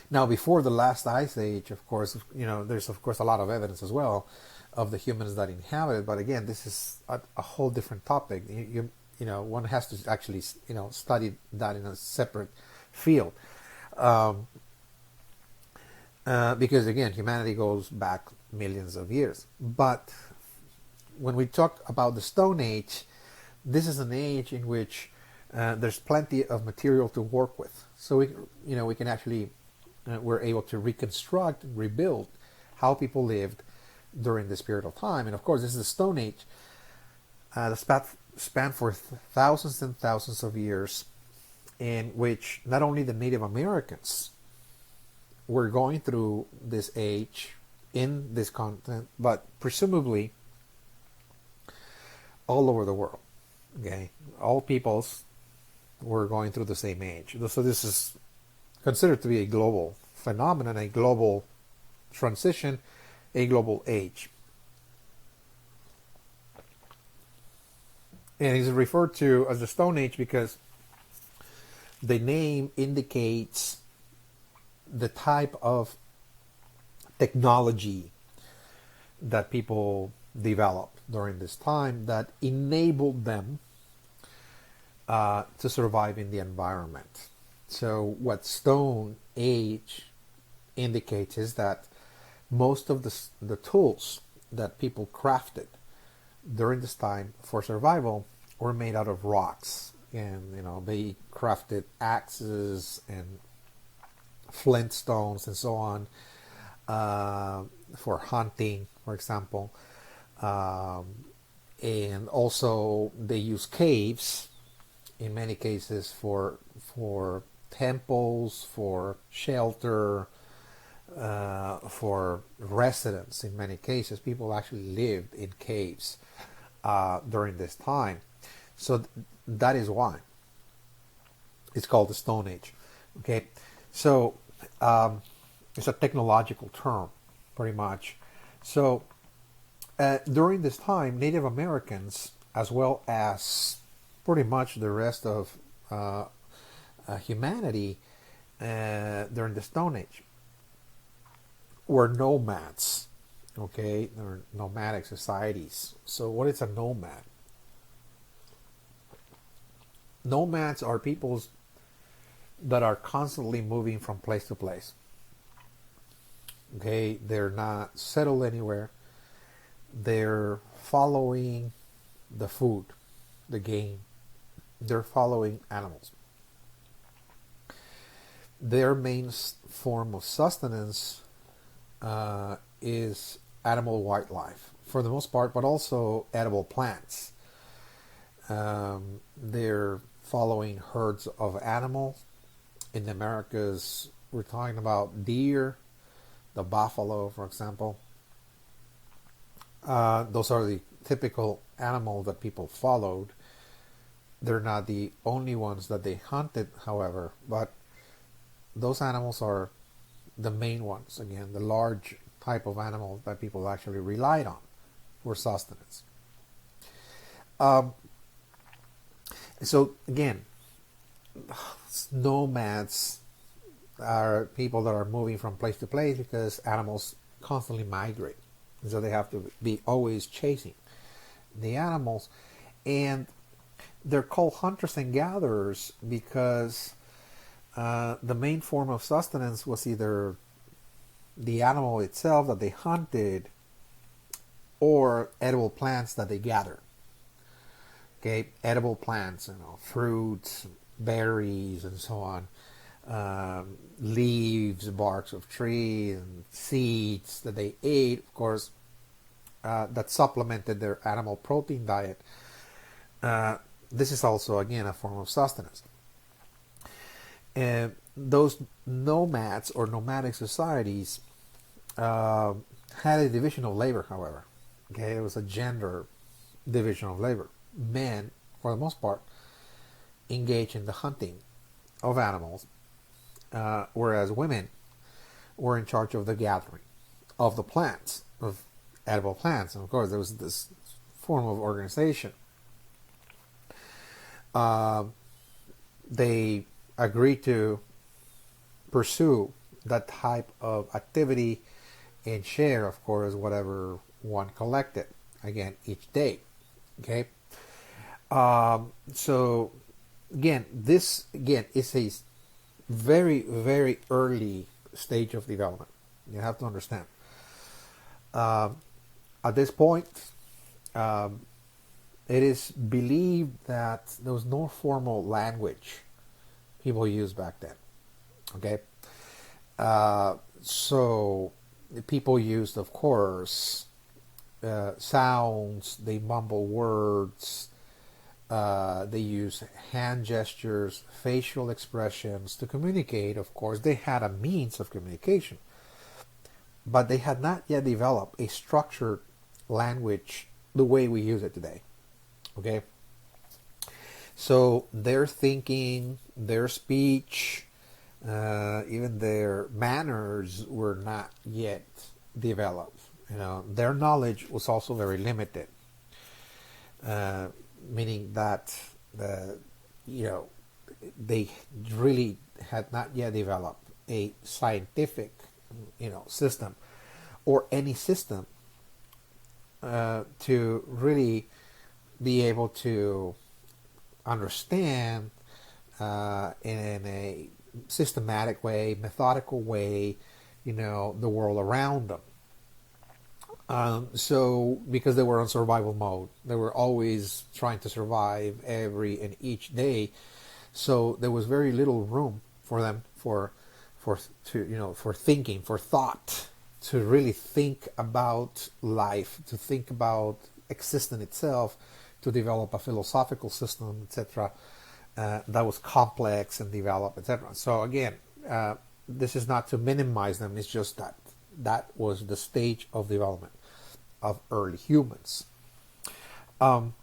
Now, before the last ice age, of course, there's of course a lot of evidence as well of the humans that inhabited. But again, this is a whole different topic. One has to actually study that in a separate field, because again, humanity goes back millions of years. But when we talk about the Stone Age, this is an age in which there's plenty of material to work with. So we can actually we're able to reconstruct and rebuild how people lived during this period of time. And of course, this is the Stone Age, the span for thousands and thousands of years, in which not only the Native Americans were going through this age in this continent, but presumably all over the world. Okay, all peoples were going through the same age. So this is considered to be a global phenomenon, a global transition, a global age. And it's referred to as the Stone Age because the name indicates the type of technology that people developed during this time that enabled them to survive in the environment. So what Stone Age indicates is that most of the tools that people crafted during this time for survival were made out of rocks, and they crafted axes and flintstones and so on for hunting, for example, and also they use caves in many cases for temples, for shelter, for residence. In many cases, people actually lived in caves during this time. So that is why it's called the Stone Age. Okay, so it's a technological term, pretty much. So during this time, Native Americans, as well as pretty much the rest of humanity during the Stone Age, were nomads. Okay, they're nomadic societies. So what is a nomad? Nomads are peoples that are constantly moving from place to place. Okay, they're not settled anywhere. They're following the food, the game. They're following animals. Their main form of sustenance is animal wildlife, for the most part, but also edible plants. They're following herds of animals. In the Americas, we're talking about deer, the buffalo, for example. Those are the typical animals that people followed. They're not the only ones that they hunted, however, but those animals are the main ones. Again, the large type of animals that people actually relied on for sustenance. So again, nomads are people that are moving from place to place because animals constantly migrate. So they have to be always chasing the animals. And they're called hunters and gatherers because The main form of sustenance was either the animal itself that they hunted or edible plants that they gathered. Okay, edible plants, fruits, berries, and so on, leaves, barks of trees, and seeds that they ate, of course, that supplemented their animal protein diet. This is also, again, a form of sustenance. Those nomads or nomadic societies had a division of labor, however. Okay, it was a gender division of labor. Men, for the most part, engaged in the hunting of animals, whereas women were in charge of the gathering of the plants, of edible plants. And of course, there was this form of organization. They agreed to pursue that type of activity and share, of course, whatever one collected, again, each day. Okay? So, again, this, is a very, very early stage of development. You have to understand. At this point, it is believed that there was no formal language people used back then. Okay? So people used, of course, sounds, they mumble words, they use hand gestures, facial expressions to communicate. Of course, they had a means of communication, but they had not yet developed a structured language the way we use it today. Okay? So their thinking, their speech, even their manners were not yet developed. Their knowledge was also very limited, meaning that they really had not yet developed a scientific system or any system to really be able to understand in a systematic way, methodical way, the world around them. So because they were on survival mode, they were always trying to survive every and each day. So there was very little room for them for thinking, for thought, to really think about life, to think about existence itself, to develop a philosophical system, etc. That was complex and developed, etc. So again, this is not to minimize them. It's just that was the stage of development of early humans. And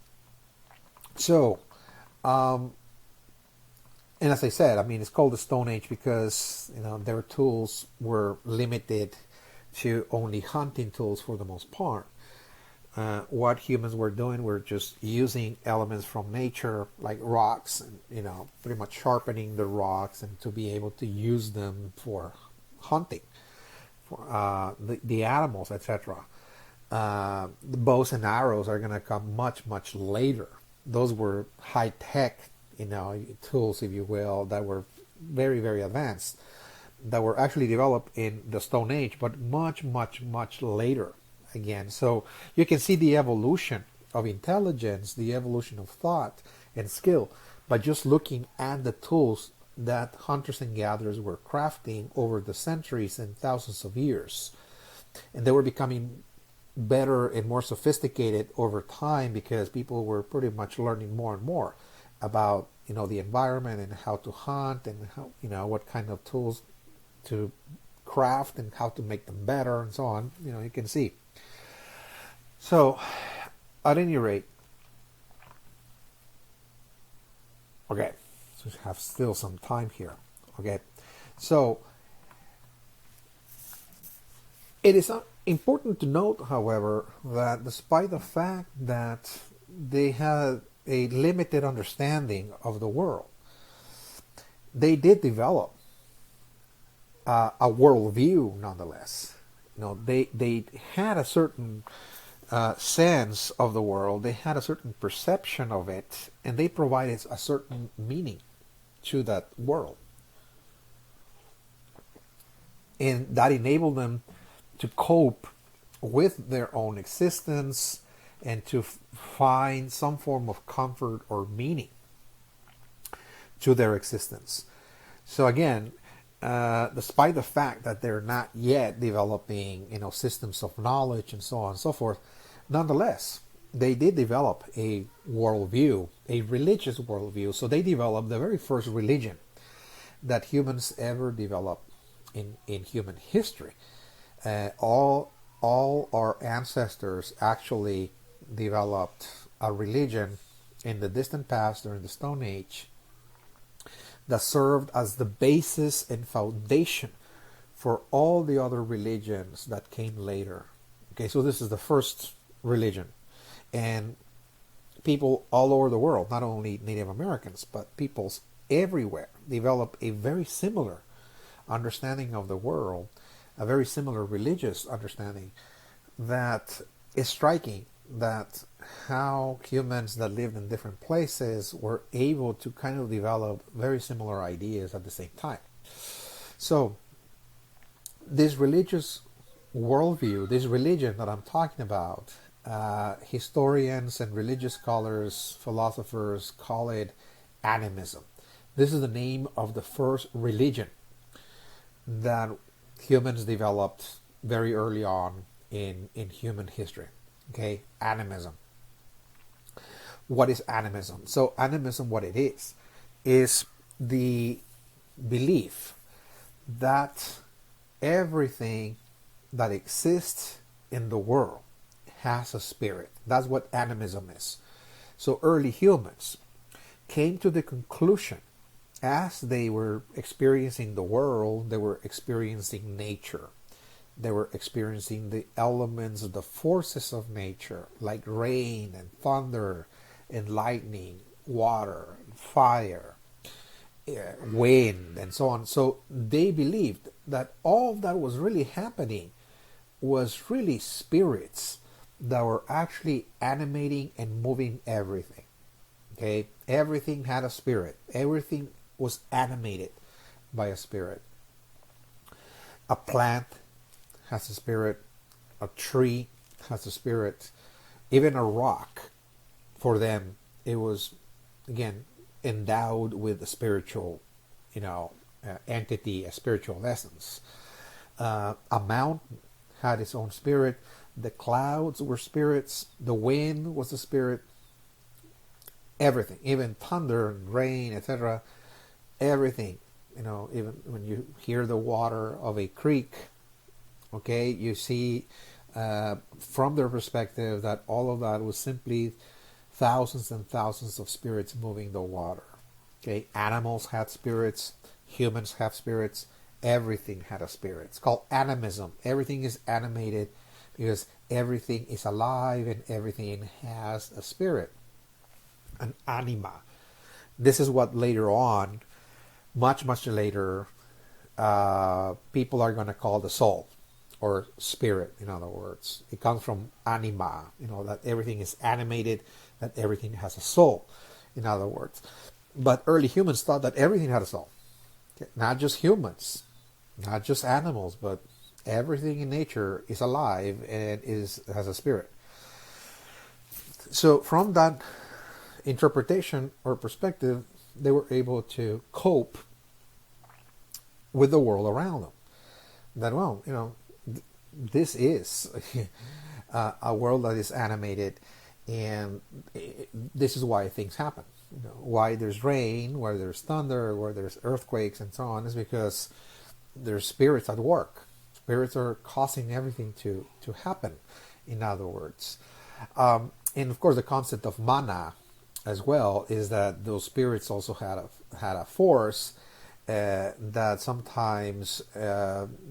as I said, it's called the Stone Age because their tools were limited to only hunting tools for the most part. What humans were doing were just using elements from nature, like rocks, and pretty much sharpening the rocks and to be able to use them for hunting, for the animals, etc. The bows and arrows are going to come much, much later. Those were high-tech, tools, if you will, that were very, very advanced, that were actually developed in the Stone Age, but much, much, much later. Again, so you can see the evolution of intelligence, the evolution of thought and skill by just looking at the tools that hunters and gatherers were crafting over the centuries and thousands of years. And they were becoming better and more sophisticated over time because people were pretty much learning more and more about the environment and how to hunt and how what kind of tools to craft and how to make them better and so on. You can see. So, at any rate, okay, so we have still some time here. Okay, so it is important to note, however, that despite the fact that they had a limited understanding of the world, they did develop a worldview nonetheless. They had a certain sense of the world, they had a certain perception of it, and they provided a certain meaning to that world. and that enabled them to cope with their own existence and to find some form of comfort or meaning to their existence. So again, despite the fact that they're not yet developing, systems of knowledge and so on and so forth, nonetheless, they did develop a worldview, a religious worldview. So they developed the very first religion that humans ever developed in human history. All our ancestors actually developed a religion in the distant past during the Stone Age that served as the basis and foundation for all the other religions that came later. Okay, so this is the first religion. And people all over the world, not only Native Americans, but peoples everywhere, develop a very similar understanding of the world, a very similar religious understanding that is striking, that how humans that lived in different places were able to kind of develop very similar ideas at the same time. So this religious worldview, this religion that I'm talking about, historians and religious scholars, philosophers call it animism. This is the name of the first religion that humans developed very early on in human history. Okay, animism. What is animism? So animism, what it is the belief that everything that exists in the world has a spirit. That's what animism is. So early humans came to the conclusion, as they were experiencing the world, they were experiencing nature. They were experiencing the elements, the forces of nature, like rain and thunder and lightning, water, fire, wind, and so on. So they believed that all that was really happening was really spirits that were actually animating and moving everything. Okay, everything had a spirit. Everything was animated by a spirit. A plant has a spirit. A tree has a spirit. Even a rock, for them, it was, again, endowed with a spiritual, entity, a spiritual essence. A mountain had its own spirit. The clouds were spirits. The wind was a spirit. Everything, even thunder and rain, etc. Everything, even when you hear the water of a creek, okay, you see from their perspective that all of that was simply thousands and thousands of spirits moving the water. Okay, animals had spirits, humans have spirits, everything had a spirit. It's called animism. Everything is animated because everything is alive and everything has a spirit, an anima. This is what later on, much later, people are going to call the soul or spirit. In other words, it comes from anima, that everything is animated, that everything has a soul, in other words. But early humans thought that everything had a soul. Okay? Not just humans, not just animals, but everything in nature is alive and has a spirit. So from that interpretation or perspective, they were able to cope with the world around them. That, this is a world that is animated, and this is why things happen. Why there's rain, why there's thunder, why there's earthquakes, and so on, is because there's spirits at work. Spirits are causing everything to happen, in other words. And of course, the concept of mana as well is that those spirits also had a force that sometimes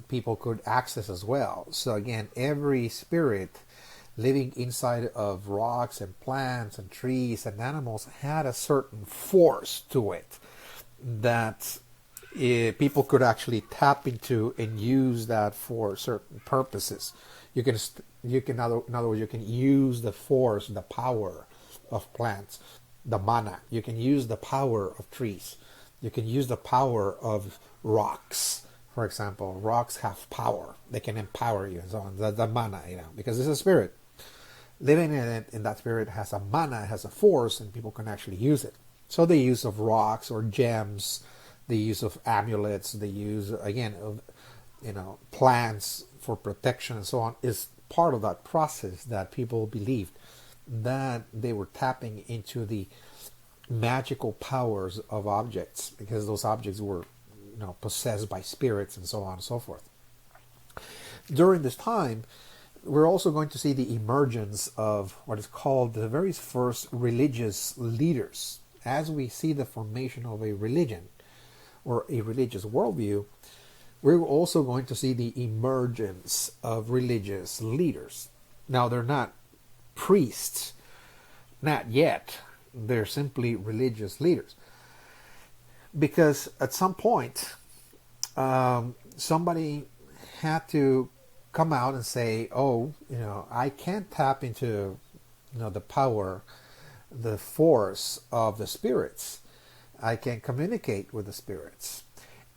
people could access as well. So again, every spirit living inside of rocks and plants and trees and animals had a certain force to it that people could actually tap into and use that for certain purposes. You can in other words, you can use the force, the power of plants, the mana. You can use the power of trees. You can use the power of rocks For example, rocks have power. They can empower you and so on. The mana, because it's a spirit. Living in it, in that spirit has a mana, has a force, and people can actually use it. So the use of rocks or gems, the use of amulets, the use, again, of plants for protection and so on is part of that process that people believed that they were tapping into the magical powers of objects because those objects were possessed by spirits and so on and so forth. During this time, we're also going to see the emergence of what is called the very first religious leaders. As we see the formation of a religion or a religious worldview, we're also going to see the emergence of religious leaders. Now, they're not priests, not yet. They're simply religious leaders. Because at some point, somebody had to come out and say, I can't tap into the power, the force of the spirits. I can communicate with the spirits.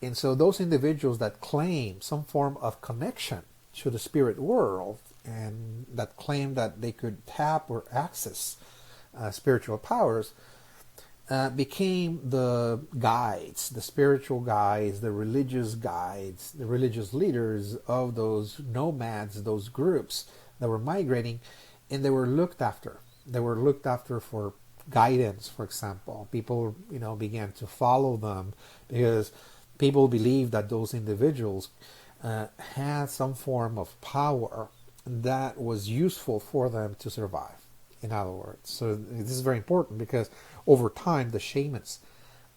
And so those individuals that claim some form of connection to the spirit world and that claim that they could tap or access spiritual powers became the guides, the spiritual guides, the religious guides, the religious leaders of those nomads, those groups that were migrating, and they were looked after. They were looked after for guidance, for example. People, began to follow them because people believed that those individuals had some form of power that was useful for them to survive. In other words, so this is very important because over time the shamans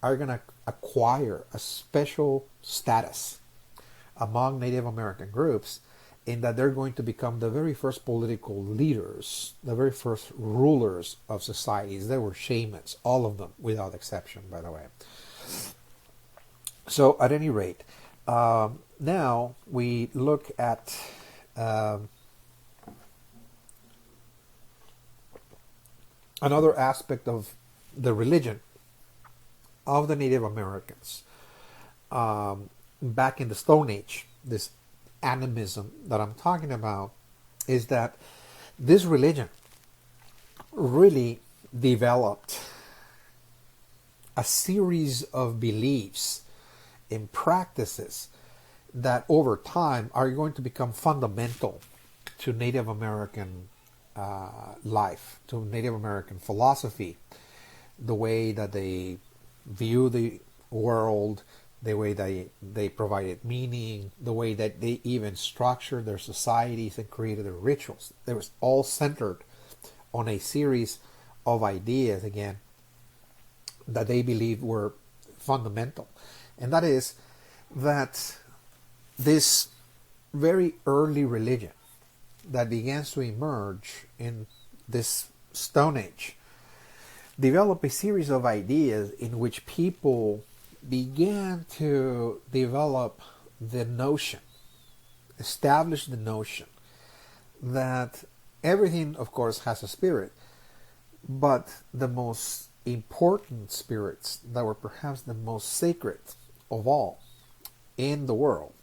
are going to acquire a special status among Native American groups in that they're going to become the very first political leaders, the very first rulers of societies. They were shamans, all of them, without exception, by the way. So at any rate, now we look at another aspect of the religion of the Native Americans back in the Stone Age. This animism that I'm talking about is that this religion really developed a series of beliefs and practices that over time are going to become fundamental to Native American life, to Native American philosophy, the way that they view the world, the way they provided meaning, the way that they even structured their societies and created their rituals. It was all centered on a series of ideas, again, that they believed were fundamental. And that is that this very early religion that begins to emerge in this Stone Age developed a series of ideas in which people began to develop the notion, establish the notion that everything, of course, has a spirit, but the most important spirits that were perhaps the most sacred of all in the world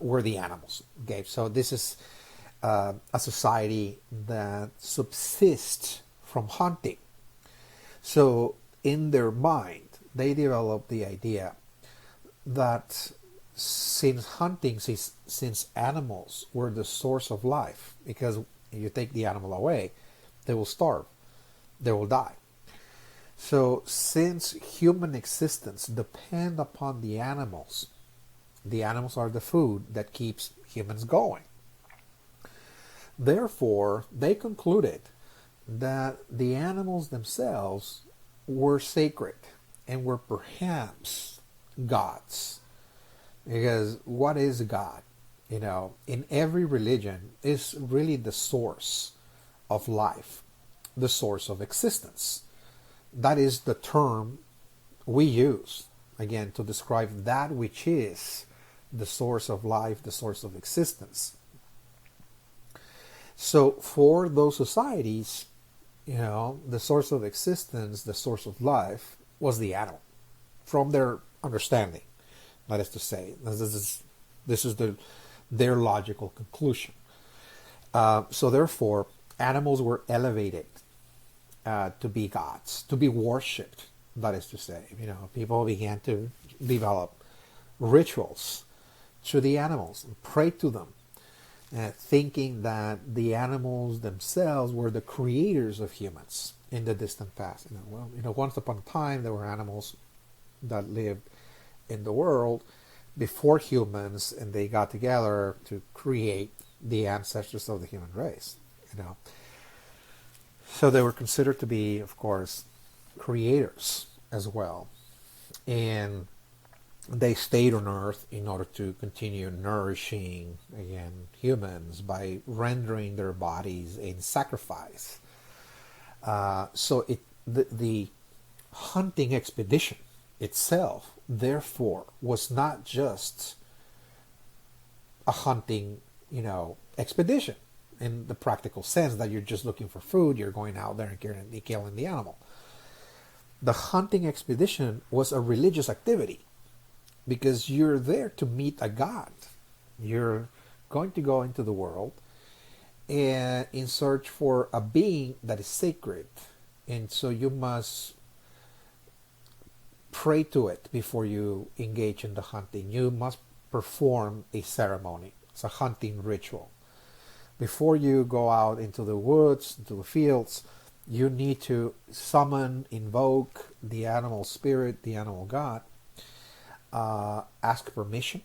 were the animals. Okay, so this is a society that subsists from hunting. So in their mind, they developed the idea that since hunting, since animals were the source of life, because if you take the animal away, they will starve, they will die. So since human existence depend upon the animals are the food that keeps humans going. Therefore, they concluded that the animals themselves were sacred and were perhaps gods. Because what is God? In every religion is really the source of life, the source of existence. That is the term we use, again, to describe that which is the source of life, the source of existence. So for those societies, the source of existence, the source of life, was the animal, from their understanding. That is to say, this is their logical conclusion. So therefore, animals were elevated to be gods, to be worshipped. That is to say, people began to develop rituals to the animals and pray to them, thinking that the animals themselves were the creators of humans in the distant past. Once upon a time there were animals that lived in the world before humans, and they got together to create the ancestors of the human race. So they were considered to be, of course, creators as well, and they stayed on Earth in order to continue nourishing, again, humans by rendering their bodies in sacrifice. So the hunting expedition itself, therefore, was not just a hunting, expedition in the practical sense that you're just looking for food, you're going out there and killing the animal. The hunting expedition was a religious activity, because you're there to meet a god. You're going to go into the world and in search for a being that is sacred, and so you must pray to it before you engage in the hunting. You must perform a ceremony. It's a hunting ritual. Before you go out into the woods, into the fields, you need to summon, invoke the animal spirit, the animal god, ask permission,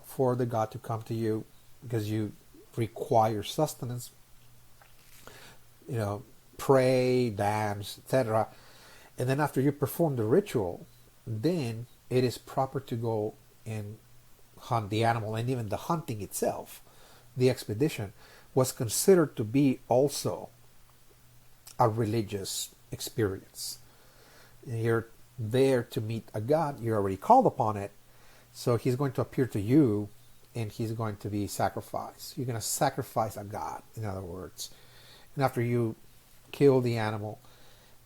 for the god to come to you, because you require sustenance, pray, dance, etc. And then after you perform the ritual, then it is proper to go and hunt the animal. And even the hunting itself, the expedition, was considered to be also a religious experience. You're there to meet a god, you're already called upon it, so he's going to appear to you and he's going to be sacrificed. You're going to sacrifice a god, in other words. And after you kill the animal,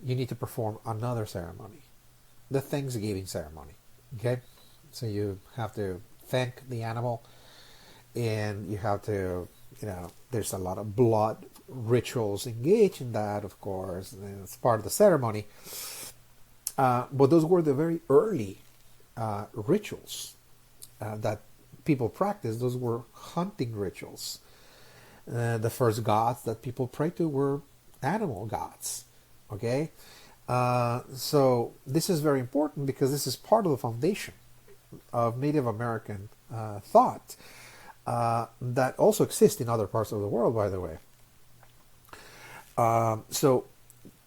you need to perform another ceremony, the Thanksgiving ceremony. Okay? So you have to thank the animal, and you have to, there's a lot of blood rituals engaged in that, of course, and it's part of the ceremony. But those were the very early rituals that people practiced. Those were hunting rituals. The first gods that people prayed to were animal gods. Okay? So this is very important, because this is part of the foundation of Native American thought that also exists in other parts of the world, by the way. So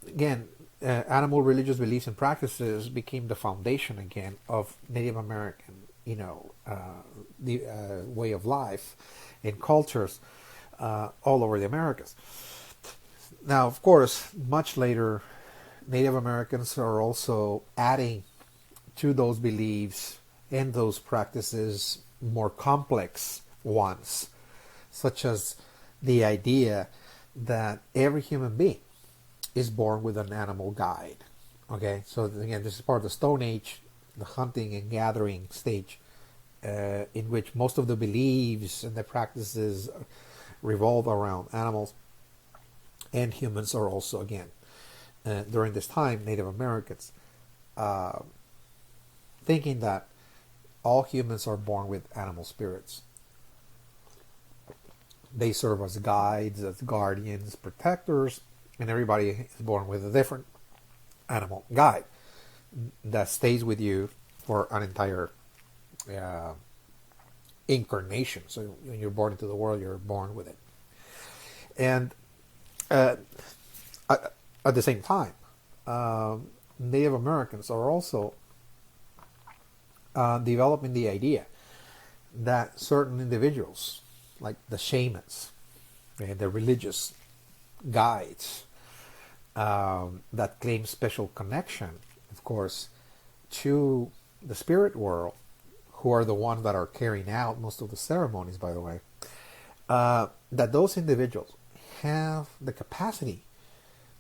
again, animal religious beliefs and practices became the foundation again of Native American, the way of life and cultures all over the Americas. Now, of course, much later, Native Americans are also adding to those beliefs and those practices more complex ones, such as the idea that every human being is born with an animal guide. Okay, so again, this is part of the Stone Age, the hunting and gathering stage, in which most of the beliefs and the practices revolve around animals, and humans are also, again, during this time, Native Americans, thinking that all humans are born with animal spirits. They serve as guides, as guardians, protectors, and everybody is born with a different animal guide that stays with you for an entire incarnation. So when you're born into the world, you're born with it. And at the same time, Native Americans are also developing the idea that certain individuals, like the shamans and the religious guides, that claim special connection, of course, to the spirit world, who are the ones that are carrying out most of the ceremonies, by the way, that those individuals have the capacity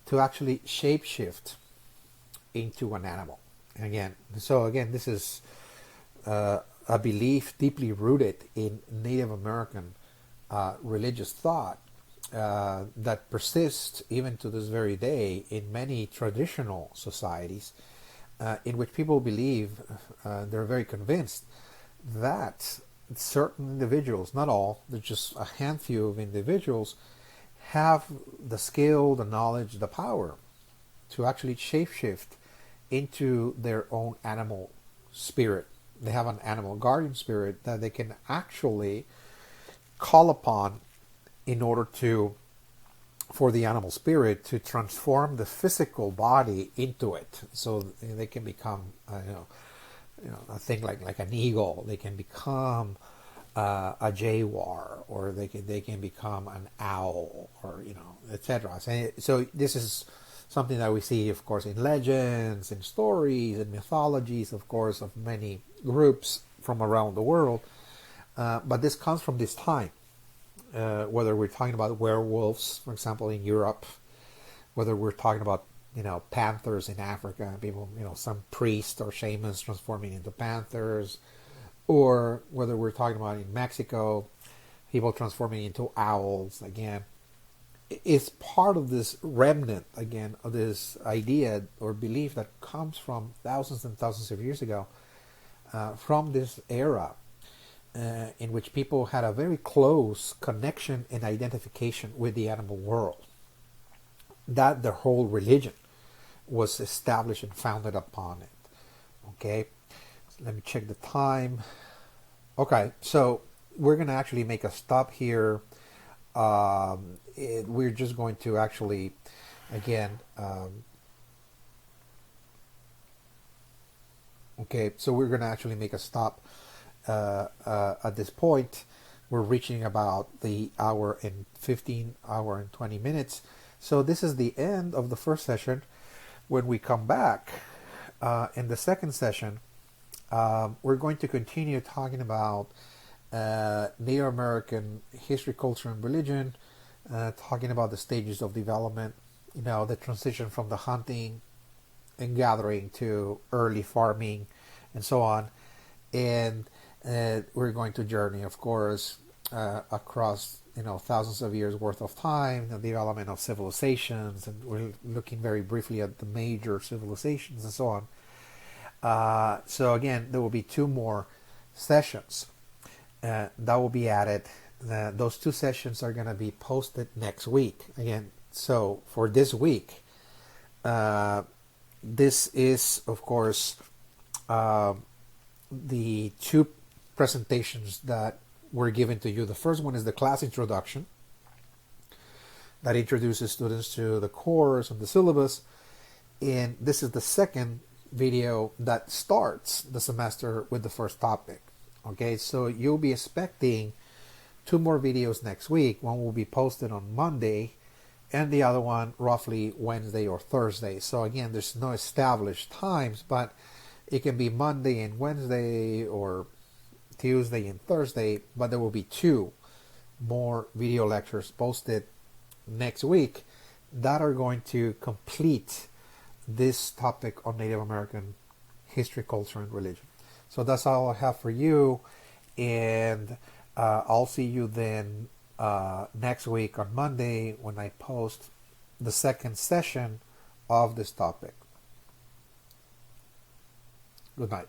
to actually shapeshift into an animal. And again, this is a belief deeply rooted in Native American religious thought that persists even to this very day in many traditional societies, in which people believe, they're very convinced that certain individuals, not all, there's just a handful of individuals, have the skill, the knowledge, the power to actually shapeshift into their own animal spirit. They have an animal guardian spirit that they can actually call upon in order for the animal spirit to transform the physical body into it, so they can become, a thing like an eagle. They can become a jaguar, or they can become an owl, or etc. So this is something that we see, of course, in legends, in stories, in mythologies, of course, of many groups from around the world. But this comes from this time. Whether we're talking about werewolves, for example, in Europe, whether we're talking about panthers in Africa, people, some priests or shamans transforming into panthers, or whether we're talking about in Mexico, people transforming into owls again. It's part of this remnant again of this idea or belief that comes from thousands and thousands of years ago, from this era. In which people had a very close connection and identification with the animal world. That their whole religion was established and founded upon it. Okay, so let me check the time. Okay, so we're going to actually make a stop here. We're just going to actually, again, okay, so we're going to actually make a stop. At this point, we're reaching about the hour and 20 minutes. So this is the end of the first session. When we come back in the second session, we're going to continue talking about Native American history, culture, and religion, talking about the stages of development, the transition from the hunting and gathering to early farming and so on. And we're going to journey, of course, across thousands of years worth of time, the development of civilizations, and we're looking very briefly at the major civilizations and so on. So again, there will be 2 more sessions that will be added. Those 2 sessions are going to be posted next week. Again, so for this week, this is, of course, the 2 presentations that were given to you. The first one is the class introduction that introduces students to the course and the syllabus, and this is the second video that starts the semester with the first topic. Okay, so you'll be expecting 2 more videos next week. One will be posted on Monday and the other one roughly Wednesday or Thursday. So again, there's no established times, but it can be Monday and Wednesday or Tuesday and Thursday, but there will be 2 more video lectures posted next week that are going to complete this topic on Native American history, culture, and religion. So that's all I have for you, and I'll see you then next week on Monday when I post the second session of this topic. Good night.